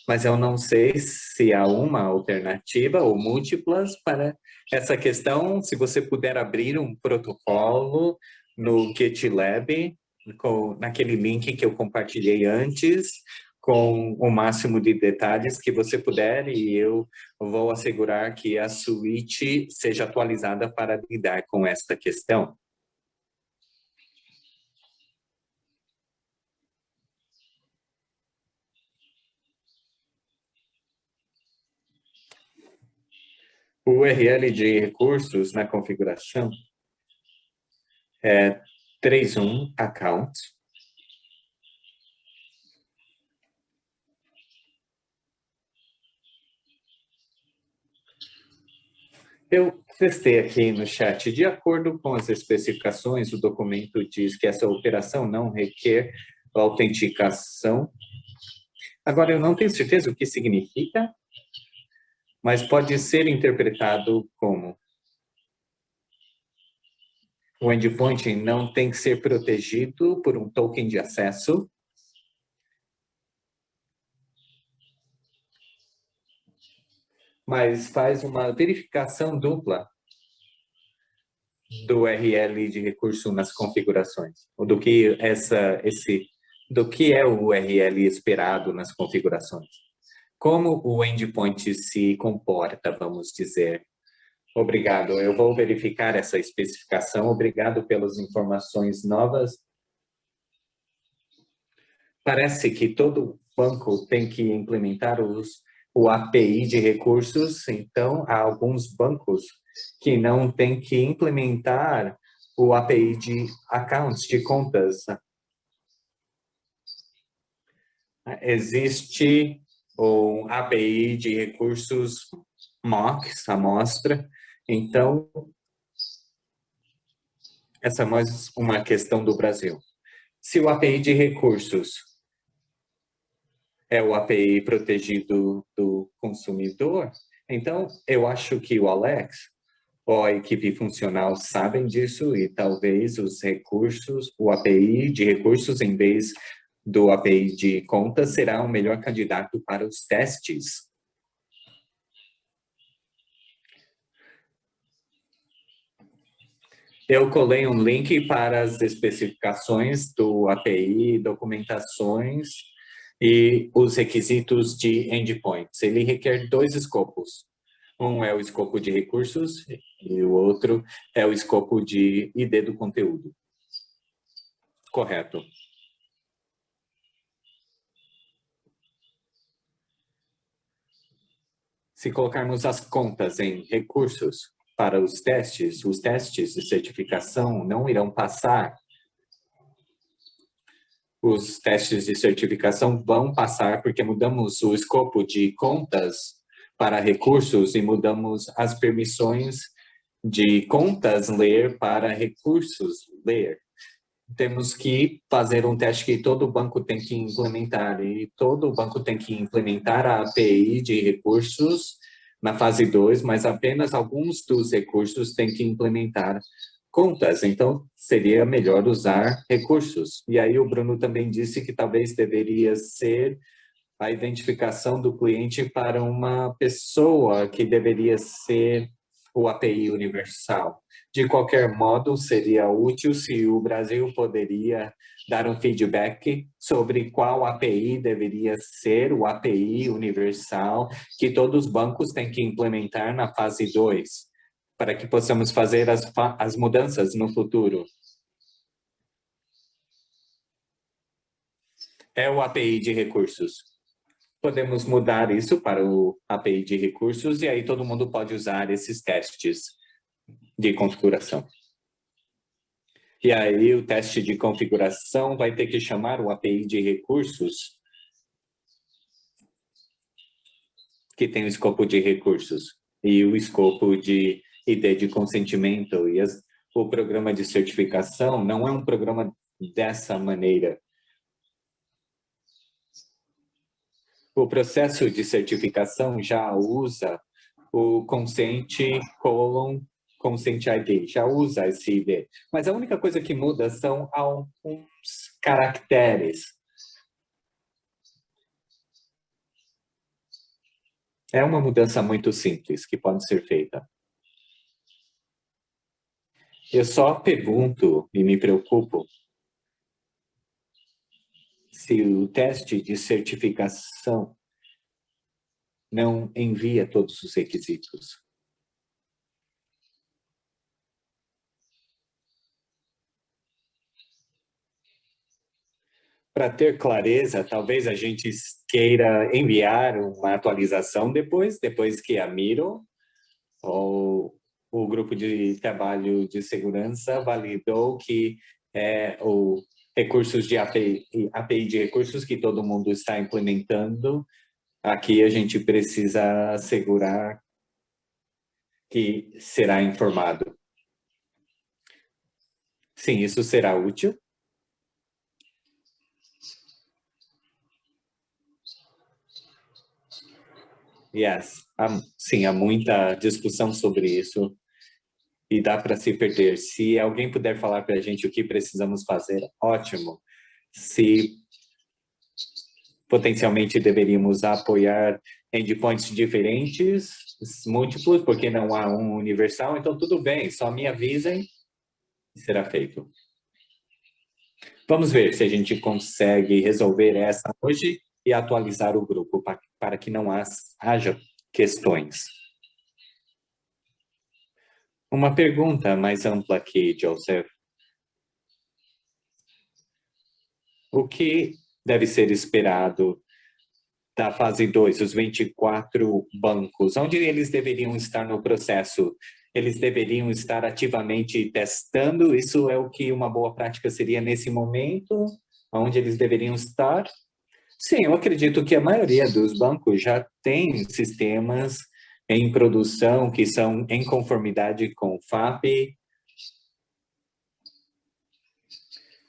mas eu não sei se há uma alternativa ou múltiplas para essa questão. Se você puder abrir um protocolo no GitLab, naquele link que eu compartilhei antes, com o máximo de detalhes que você puder, e eu vou assegurar que a suíte seja atualizada para lidar com esta questão. O URL de recursos na configuração é 31 account. Eu testei aqui no chat. De acordo com as especificações, o documento diz que essa operação não requer autenticação. Agora, eu não tenho certeza o que significa, mas pode ser interpretado como o endpoint não tem que ser protegido por um token de acesso. Mas faz uma verificação dupla do URL de recurso nas configurações, ou do que do que é o URL esperado nas configurações. Como o endpoint se comporta, vamos dizer. Obrigado, eu vou verificar essa especificação. Obrigado pelas informações novas. Parece que todo banco tem que implementar o API de recursos, então há alguns bancos que não têm que implementar o API de accounts, de contas. Existe ou API de recursos mocks, amostra. Então, essa é mais uma questão do Brasil. Se o API de recursos é o API protegido do consumidor, então eu acho que o Alex ou a equipe funcional sabem disso e talvez os recursos, o API de recursos em vez do API de contas será o melhor candidato para os testes. Eu colei um link para as especificações do API, documentações e os requisitos de endpoints. Ele requer dois escopos. Um é o escopo de recursos e o outro é o escopo de ID do conteúdo. Correto. Se colocarmos as contas em recursos para os testes de certificação não irão passar. Os testes de certificação vão passar porque mudamos o escopo de contas para recursos e mudamos as permissões de contas ler para recursos ler. Temos que fazer um teste que todo banco tem que implementar e todo banco tem que implementar a API de recursos na fase 2, mas apenas alguns dos recursos têm que implementar contas, então seria melhor usar recursos. E aí o Bruno também disse que talvez deveria ser a identificação do cliente para uma pessoa que deveria ser o API universal. De qualquer modo, seria útil se o Brasil poderia dar um feedback sobre qual API deveria ser o API universal que todos os bancos têm que implementar na fase 2, para que possamos fazer as mudanças no futuro. É o API de recursos. Podemos mudar isso para o API de recursos e aí todo mundo pode usar esses testes de configuração. E aí o teste de configuração vai ter que chamar o API de recursos que tem o escopo de recursos e o escopo de ID de consentimento e o programa de certificação não é um programa dessa maneira. O processo de certificação já usa o consent ID, já usa esse ID. Mas a única coisa que muda são alguns caracteres. É uma mudança muito simples que pode ser feita. Eu só pergunto e me preocupo se o teste de certificação não envia todos os requisitos. Para ter clareza, talvez a gente queira enviar uma atualização depois que a Miro ou o grupo de trabalho de segurança validou que o recursos de API de recursos que todo mundo está implementando, aqui a gente precisa assegurar que será informado. Sim, isso será útil. Yes. Sim, há muita discussão sobre isso e dá para se perder. Se alguém puder falar para a gente o que precisamos fazer, ótimo. Se potencialmente deveríamos apoiar endpoints diferentes, múltiplos, porque não há um universal, então tudo bem, só me avisem e será feito. Vamos ver se a gente consegue resolver essa hoje e atualizar o grupo para que não haja questões. Uma pergunta mais ampla aqui, Joseph. O que deve ser esperado da fase 2, os 24 bancos? Onde eles deveriam estar no processo? Eles deveriam estar ativamente testando? Isso é o que uma boa prática seria nesse momento? Onde eles deveriam estar? Sim, eu acredito que a maioria dos bancos já tem sistemas em produção que são em conformidade com o FAP.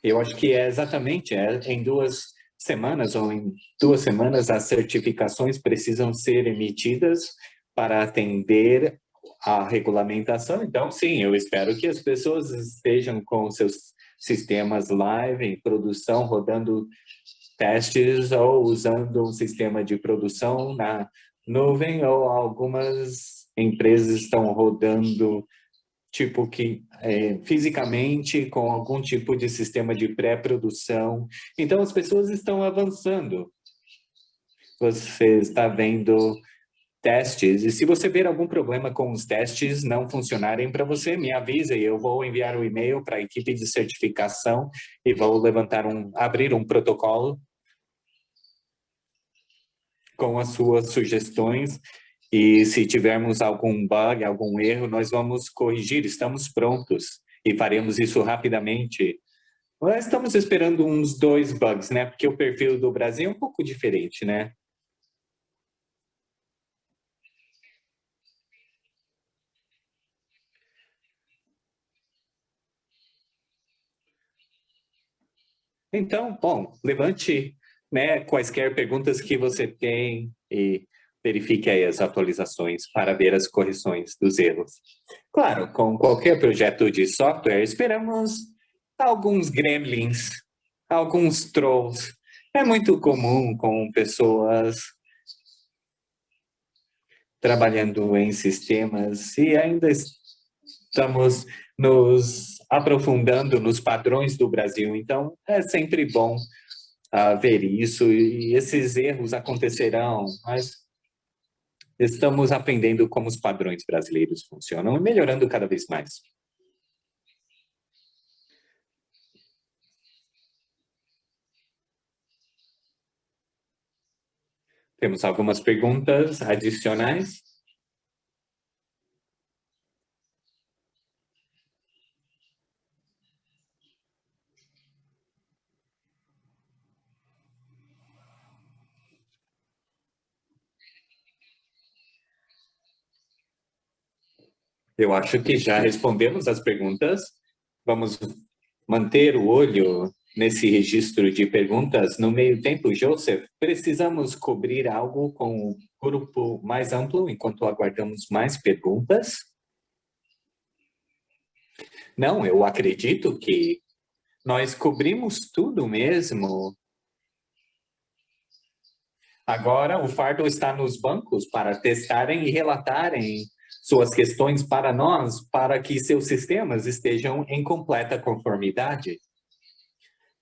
Eu acho que é exatamente, em 2 semanas ou em 2 semanas as certificações precisam ser emitidas para atender à regulamentação. Então, sim, eu espero que as pessoas estejam com seus sistemas live em produção, rodando testes ou usando um sistema de produção na nuvem, ou algumas empresas estão rodando tipo que fisicamente com algum tipo de sistema de pré-produção. Então as pessoas estão avançando. Você está vendo testes, e se você ver algum problema com os testes não funcionarem para você, me avisa e eu vou enviar um e-mail para a equipe de certificação e vou abrir um protocolo com as suas sugestões, e se tivermos algum bug, algum erro, nós vamos corrigir, estamos prontos e faremos isso rapidamente. Nós estamos esperando uns 2 bugs, né? Porque o perfil do Brasil é um pouco diferente, né? Então, bom, levante, né, quaisquer perguntas que você tem e verifique aí as atualizações para ver as correções dos erros. Claro, com qualquer projeto de software, esperamos alguns gremlins, alguns trolls. É muito comum com pessoas trabalhando em sistemas e ainda estamos nos aprofundando nos padrões do Brasil. Então, é sempre bom ver isso, e esses erros acontecerão, mas estamos aprendendo como os padrões brasileiros funcionam e melhorando cada vez mais. Temos algumas perguntas adicionais. Eu acho que já respondemos as perguntas. Vamos manter o olho nesse registro de perguntas. No meio tempo, Joseph, precisamos cobrir algo com o grupo mais amplo enquanto aguardamos mais perguntas? Não, eu acredito que nós cobrimos tudo mesmo. Agora o fardo está nos bancos para testarem e relatarem suas questões para nós, para que seus sistemas estejam em completa conformidade.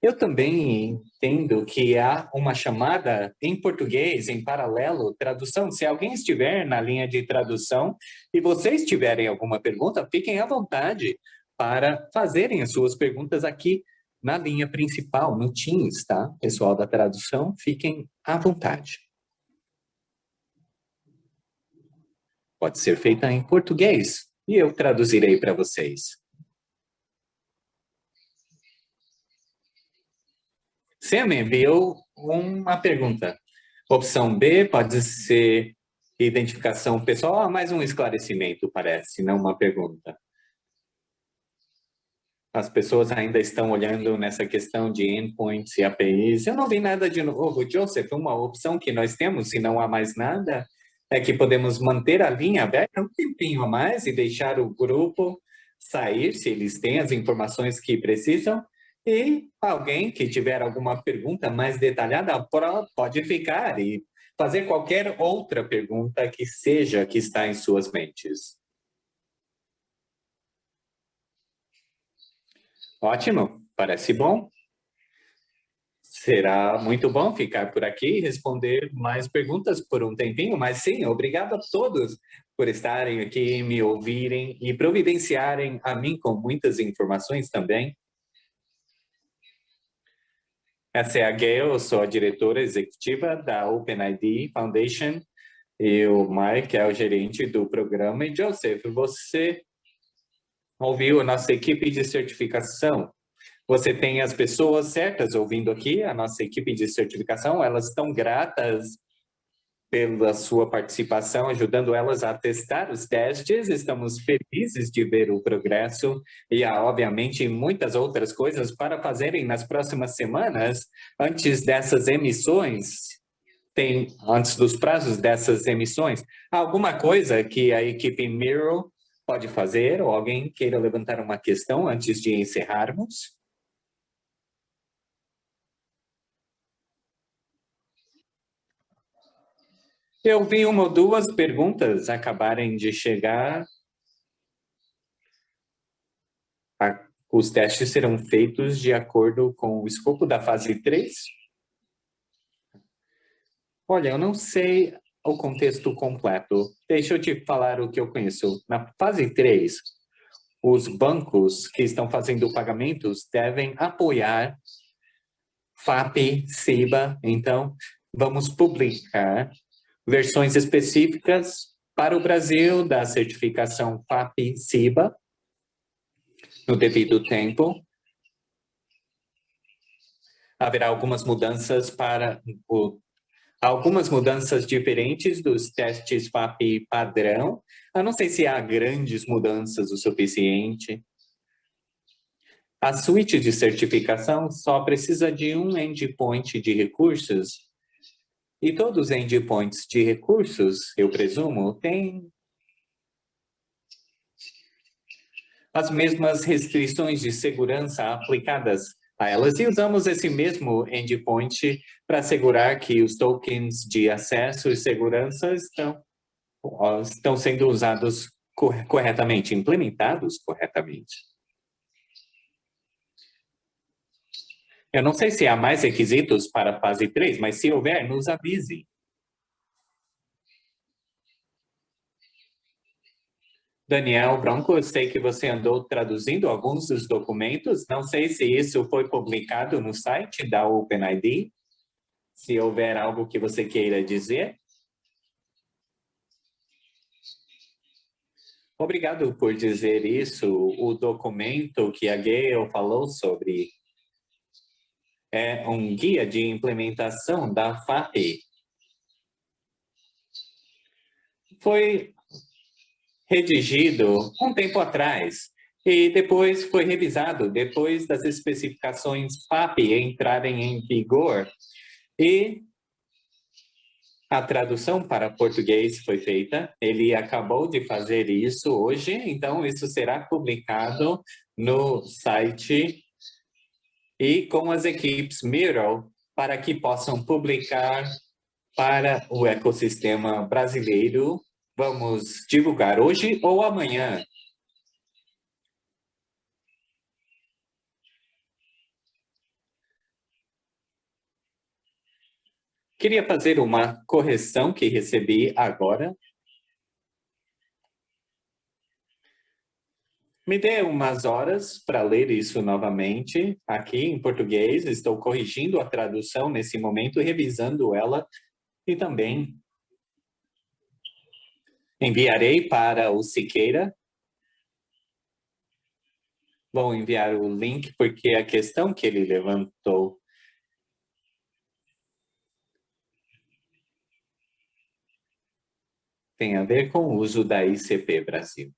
Eu também entendo que há uma chamada em português, em paralelo, tradução. Se alguém estiver na linha de tradução e vocês tiverem alguma pergunta, fiquem à vontade para fazerem as suas perguntas aqui na linha principal, no Teams, tá? Pessoal da tradução, fiquem à vontade. Pode ser feita em português e eu traduzirei para vocês. Você me enviou uma pergunta. Opção B pode ser identificação pessoal. Mais um esclarecimento, parece, não uma pergunta. As pessoas ainda estão olhando nessa questão de endpoints e APIs. Eu não vi nada de novo. Joseph, uma opção que nós temos, se não há mais nada, é que podemos manter a linha aberta um tempinho a mais e deixar o grupo sair, se eles têm as informações que precisam. E alguém que tiver alguma pergunta mais detalhada pode ficar e fazer qualquer outra pergunta que seja que está em suas mentes. Ótimo, parece bom. Será muito bom ficar por aqui e responder mais perguntas por um tempinho, mas sim, obrigado a todos por estarem aqui, me ouvirem e providenciarem a mim com muitas informações também. Essa é a Gail, eu sou a diretora executiva da OpenID Foundation, e o Mike é o gerente do programa. E Joseph, você ouviu a nossa equipe de certificação. Você tem as pessoas certas ouvindo aqui, a nossa equipe de certificação, elas estão gratas pela sua participação, ajudando elas a testar os testes. Estamos felizes de ver o progresso e há, obviamente, muitas outras coisas para fazerem nas próximas semanas, antes dessas emissões, antes dos prazos dessas emissões. Há alguma coisa que a equipe Miro pode fazer ou alguém queira levantar uma questão antes de encerrarmos? Eu vi uma ou duas perguntas acabarem de chegar. Os testes serão feitos de acordo com o escopo da fase 3? Olha, eu não sei o contexto completo. Deixa eu te falar o que eu conheço. Na fase 3, os bancos que estão fazendo pagamentos devem apoiar FAP, SIBA. Então, vamos publicar versões específicas para o Brasil da certificação FAP-SIBA no devido tempo. Haverá algumas mudanças diferentes dos testes FAP padrão. Eu não sei se há grandes mudanças o suficiente. A suíte de certificação só precisa de um endpoint de recursos. E todos os endpoints de recursos, eu presumo, têm as mesmas restrições de segurança aplicadas a elas. E usamos esse mesmo endpoint para assegurar que os tokens de acesso e segurança estão sendo usados corretamente, implementados corretamente. Eu não sei se há mais requisitos para a fase 3, mas se houver, nos avise. Daniel Branco, eu sei que você andou traduzindo alguns dos documentos. Não sei se isso foi publicado no site da OpenID. Se houver algo que você queira dizer. Obrigado por dizer isso. O documento que a Gail falou sobre é um guia de implementação da FAP. Foi redigido um tempo atrás e depois foi revisado depois das especificações FAP entrarem em vigor e a tradução para português foi feita. Ele acabou de fazer isso hoje, então isso será publicado no site e com as equipes Miro para que possam publicar para o ecossistema brasileiro. Vamos divulgar hoje ou amanhã. Queria fazer uma correção que recebi agora. Me dê umas horas para ler isso novamente. Aqui em português, estou corrigindo a tradução nesse momento, revisando ela e também enviarei para o Siqueira. Vou enviar o link porque a questão que ele levantou tem a ver com o uso da ICP Brasil.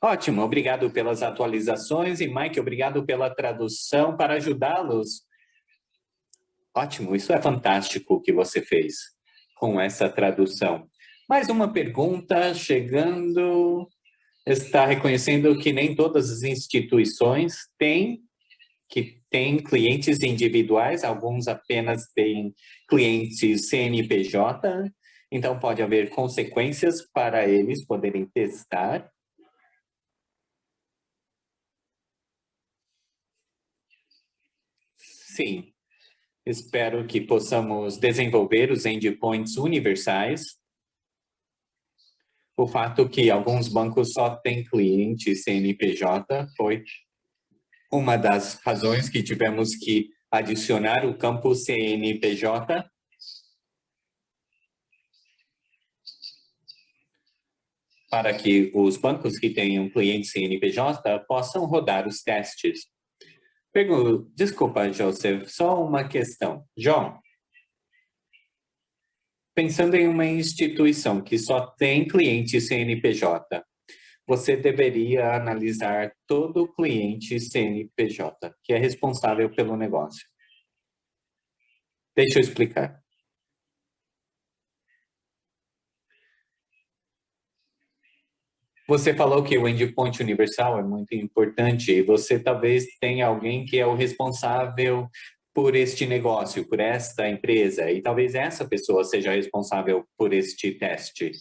Ótimo, obrigado pelas atualizações e Mike, obrigado pela tradução para ajudá-los. Ótimo, isso é fantástico o que você fez com essa tradução. Mais uma pergunta chegando. Está reconhecendo que nem todas as instituições têm clientes individuais, alguns apenas têm clientes CNPJ, então pode haver consequências para eles poderem testar. Sim, espero que possamos desenvolver os endpoints universais. O fato que alguns bancos só têm clientes CNPJ foi uma das razões que tivemos que adicionar o campo CNPJ. para que os bancos que tenham clientes CNPJ possam rodar os testes. Desculpa, Joseph, só uma questão. João, pensando em uma instituição que só tem cliente CNPJ, você deveria analisar todo o cliente CNPJ, que é responsável pelo negócio. Deixa eu explicar. Você falou que o endpoint universal é muito importante e você talvez tenha alguém que é o responsável por este negócio, por esta empresa, e talvez essa pessoa seja responsável por este teste.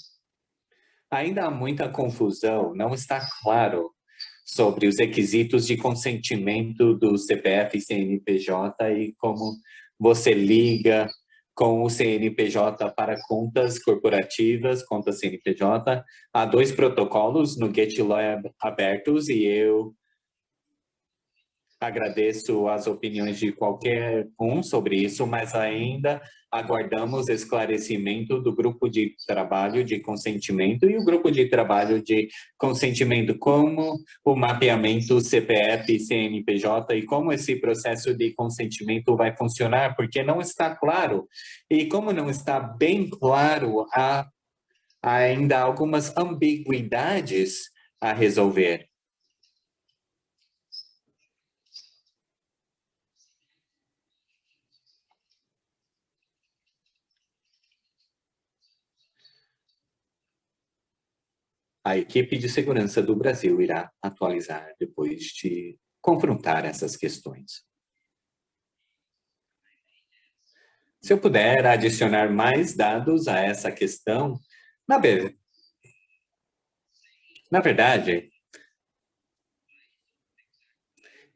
Ainda há muita confusão, não está claro sobre os requisitos de consentimento do CPF e CNPJ e como você liga com o CNPJ para contas corporativas, contas CNPJ. Há dois protocolos no GitLab abertos e eu agradeço as opiniões de qualquer um sobre isso, mas ainda aguardamos esclarecimento do grupo de trabalho de consentimento e o grupo de trabalho de consentimento, como o mapeamento CPF e CNPJ e como esse processo de consentimento vai funcionar, porque não está claro. E como não está bem claro, há ainda algumas ambiguidades a resolver. A equipe de segurança do Brasil irá atualizar depois de confrontar essas questões. Se eu puder adicionar mais dados a essa questão, na, ver- na verdade,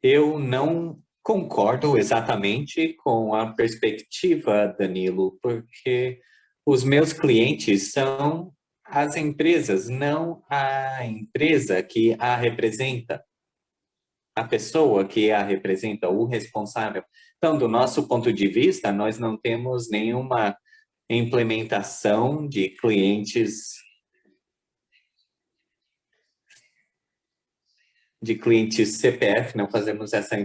eu não concordo exatamente com a perspectiva, Danilo, porque os meus clientes são as empresas, não a empresa que a representa. A pessoa que a representa, o responsável. Então, do nosso ponto de vista, nós não temos nenhuma implementação de clientes CPF, não fazemos essa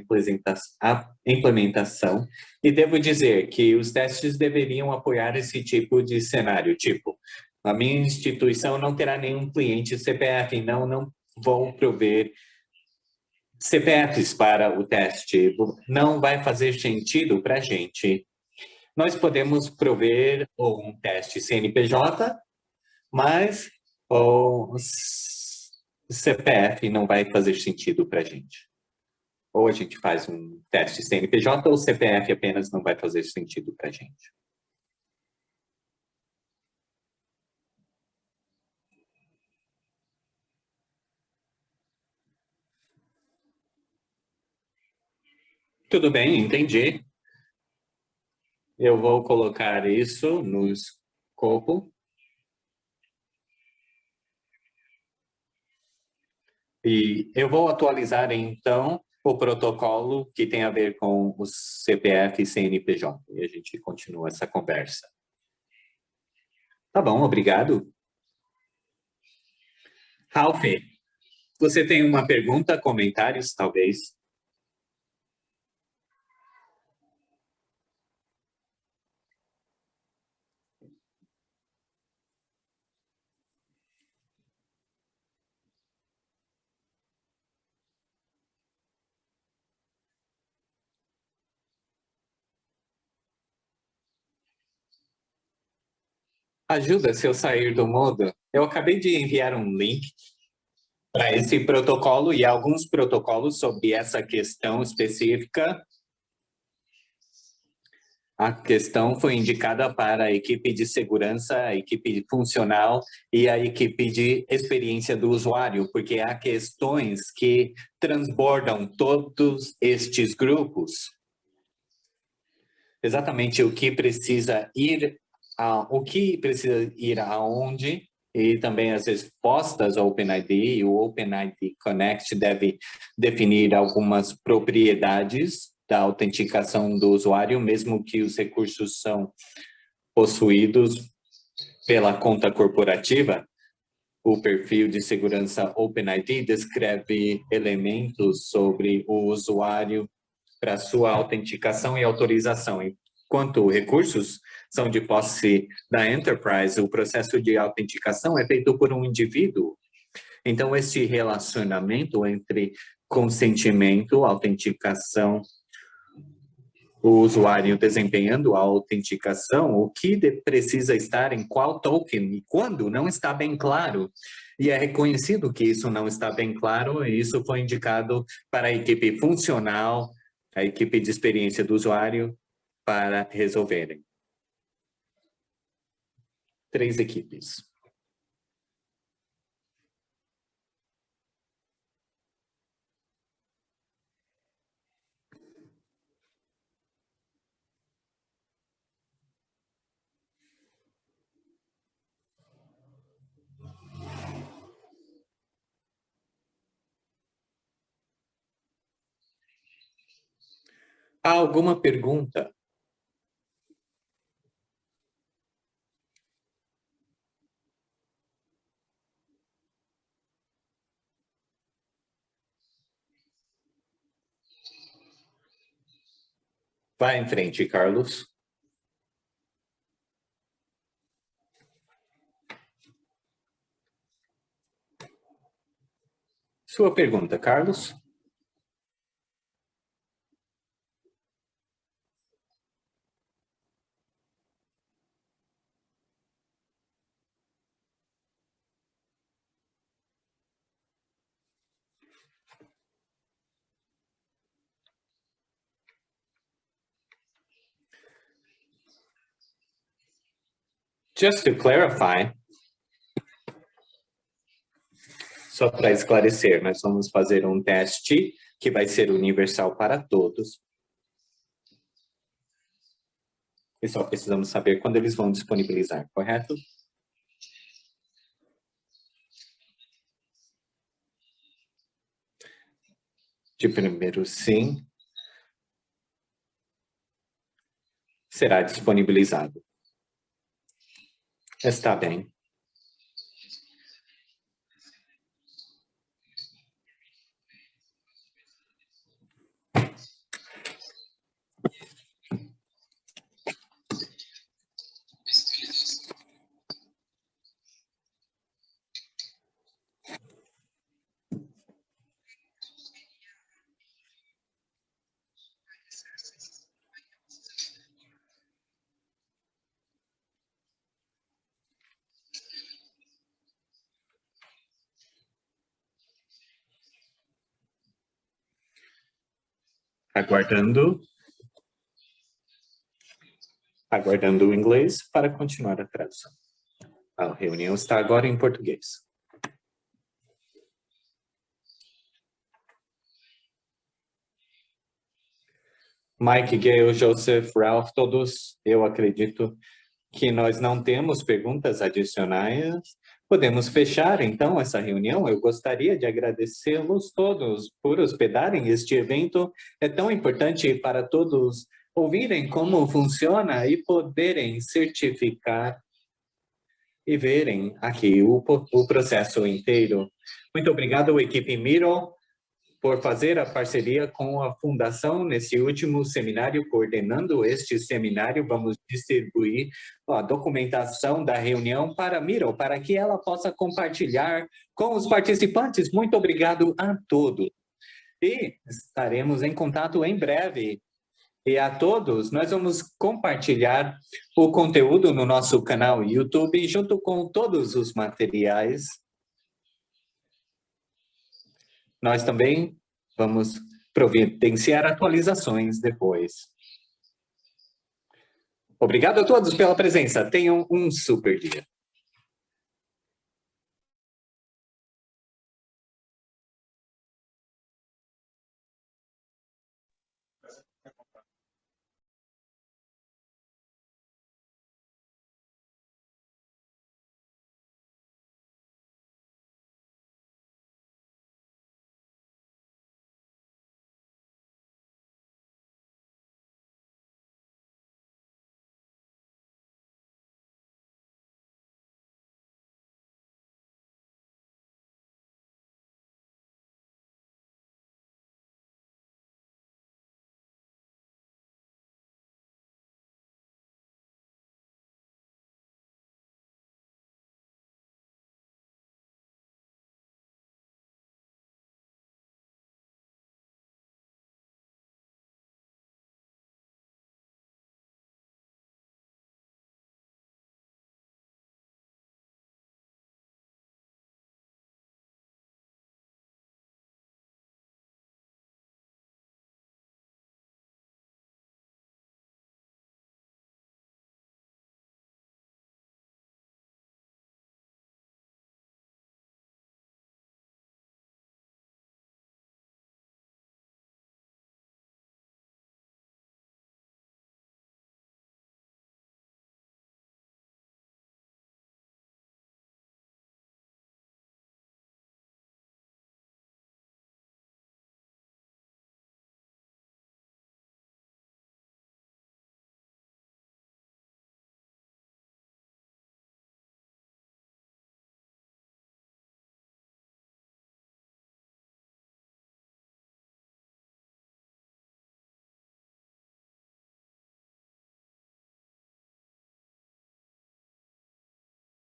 implementação. E devo dizer que os testes deveriam apoiar esse tipo de cenário, tipo, a minha instituição não terá nenhum cliente CPF, não vou prover CPFs para o teste, não vai fazer sentido para a gente. Nós podemos prover um teste CNPJ, mas o CPF não vai fazer sentido para a gente. Ou a gente faz um teste CNPJ ou o CPF apenas não vai fazer sentido para a gente. Tudo bem, entendi. Eu vou colocar isso no escopo e eu vou atualizar então o protocolo que tem a ver com o CPF e CNPJ. E a gente continua essa conversa. Tá bom, obrigado. Ralph, você tem uma pergunta, comentários, talvez? Ajuda se eu sair do modo. Eu acabei de enviar um link para esse protocolo e alguns protocolos sobre essa questão específica. A questão foi indicada para a equipe de segurança, a equipe funcional e a equipe de experiência do usuário, porque há questões que transbordam todos estes grupos. Exatamente o que precisa ir aonde e também as respostas ao OpenID e o OpenID Connect deve definir algumas propriedades da autenticação do usuário, mesmo que os recursos são possuídos pela conta corporativa. O perfil de segurança OpenID descreve elementos sobre o usuário para sua autenticação e autorização. Enquanto recursos são de posse da Enterprise, o processo de autenticação é feito por um indivíduo. Então, esse relacionamento entre consentimento, autenticação, o usuário desempenhando a autenticação, o que precisa estar em qual token e quando, não está bem claro. E é reconhecido que isso não está bem claro, e isso foi indicado para a equipe funcional, a equipe de experiência do usuário, para resolverem. 3 equipes. Há alguma pergunta? Vá em frente, Carlos. Sua pergunta, Carlos? Just to clarify, só para esclarecer, nós vamos fazer um teste que vai ser universal para todos. E só precisamos saber quando eles vão disponibilizar, correto? De primeiro, sim. Será disponibilizado. Está bem. Aguardando o inglês para continuar a tradução. A reunião está agora em português. Mike, Gail, Joseph, Ralph, todos, eu acredito que nós não temos perguntas adicionais. Podemos fechar, então, essa reunião. Eu gostaria de agradecê-los todos por hospedarem este evento. É tão importante para todos ouvirem como funciona e poderem certificar e verem aqui o processo inteiro. Muito obrigado, equipe Miro, por fazer a parceria com a Fundação nesse último seminário, coordenando este seminário. Vamos distribuir a documentação da reunião para a Miro, para que ela possa compartilhar com os participantes. Muito obrigado a todos. E estaremos em contato em breve. E a todos, nós vamos compartilhar o conteúdo no nosso canal YouTube, junto com todos os materiais. Nós também vamos providenciar atualizações depois. Obrigado a todos pela presença. Tenham um super dia.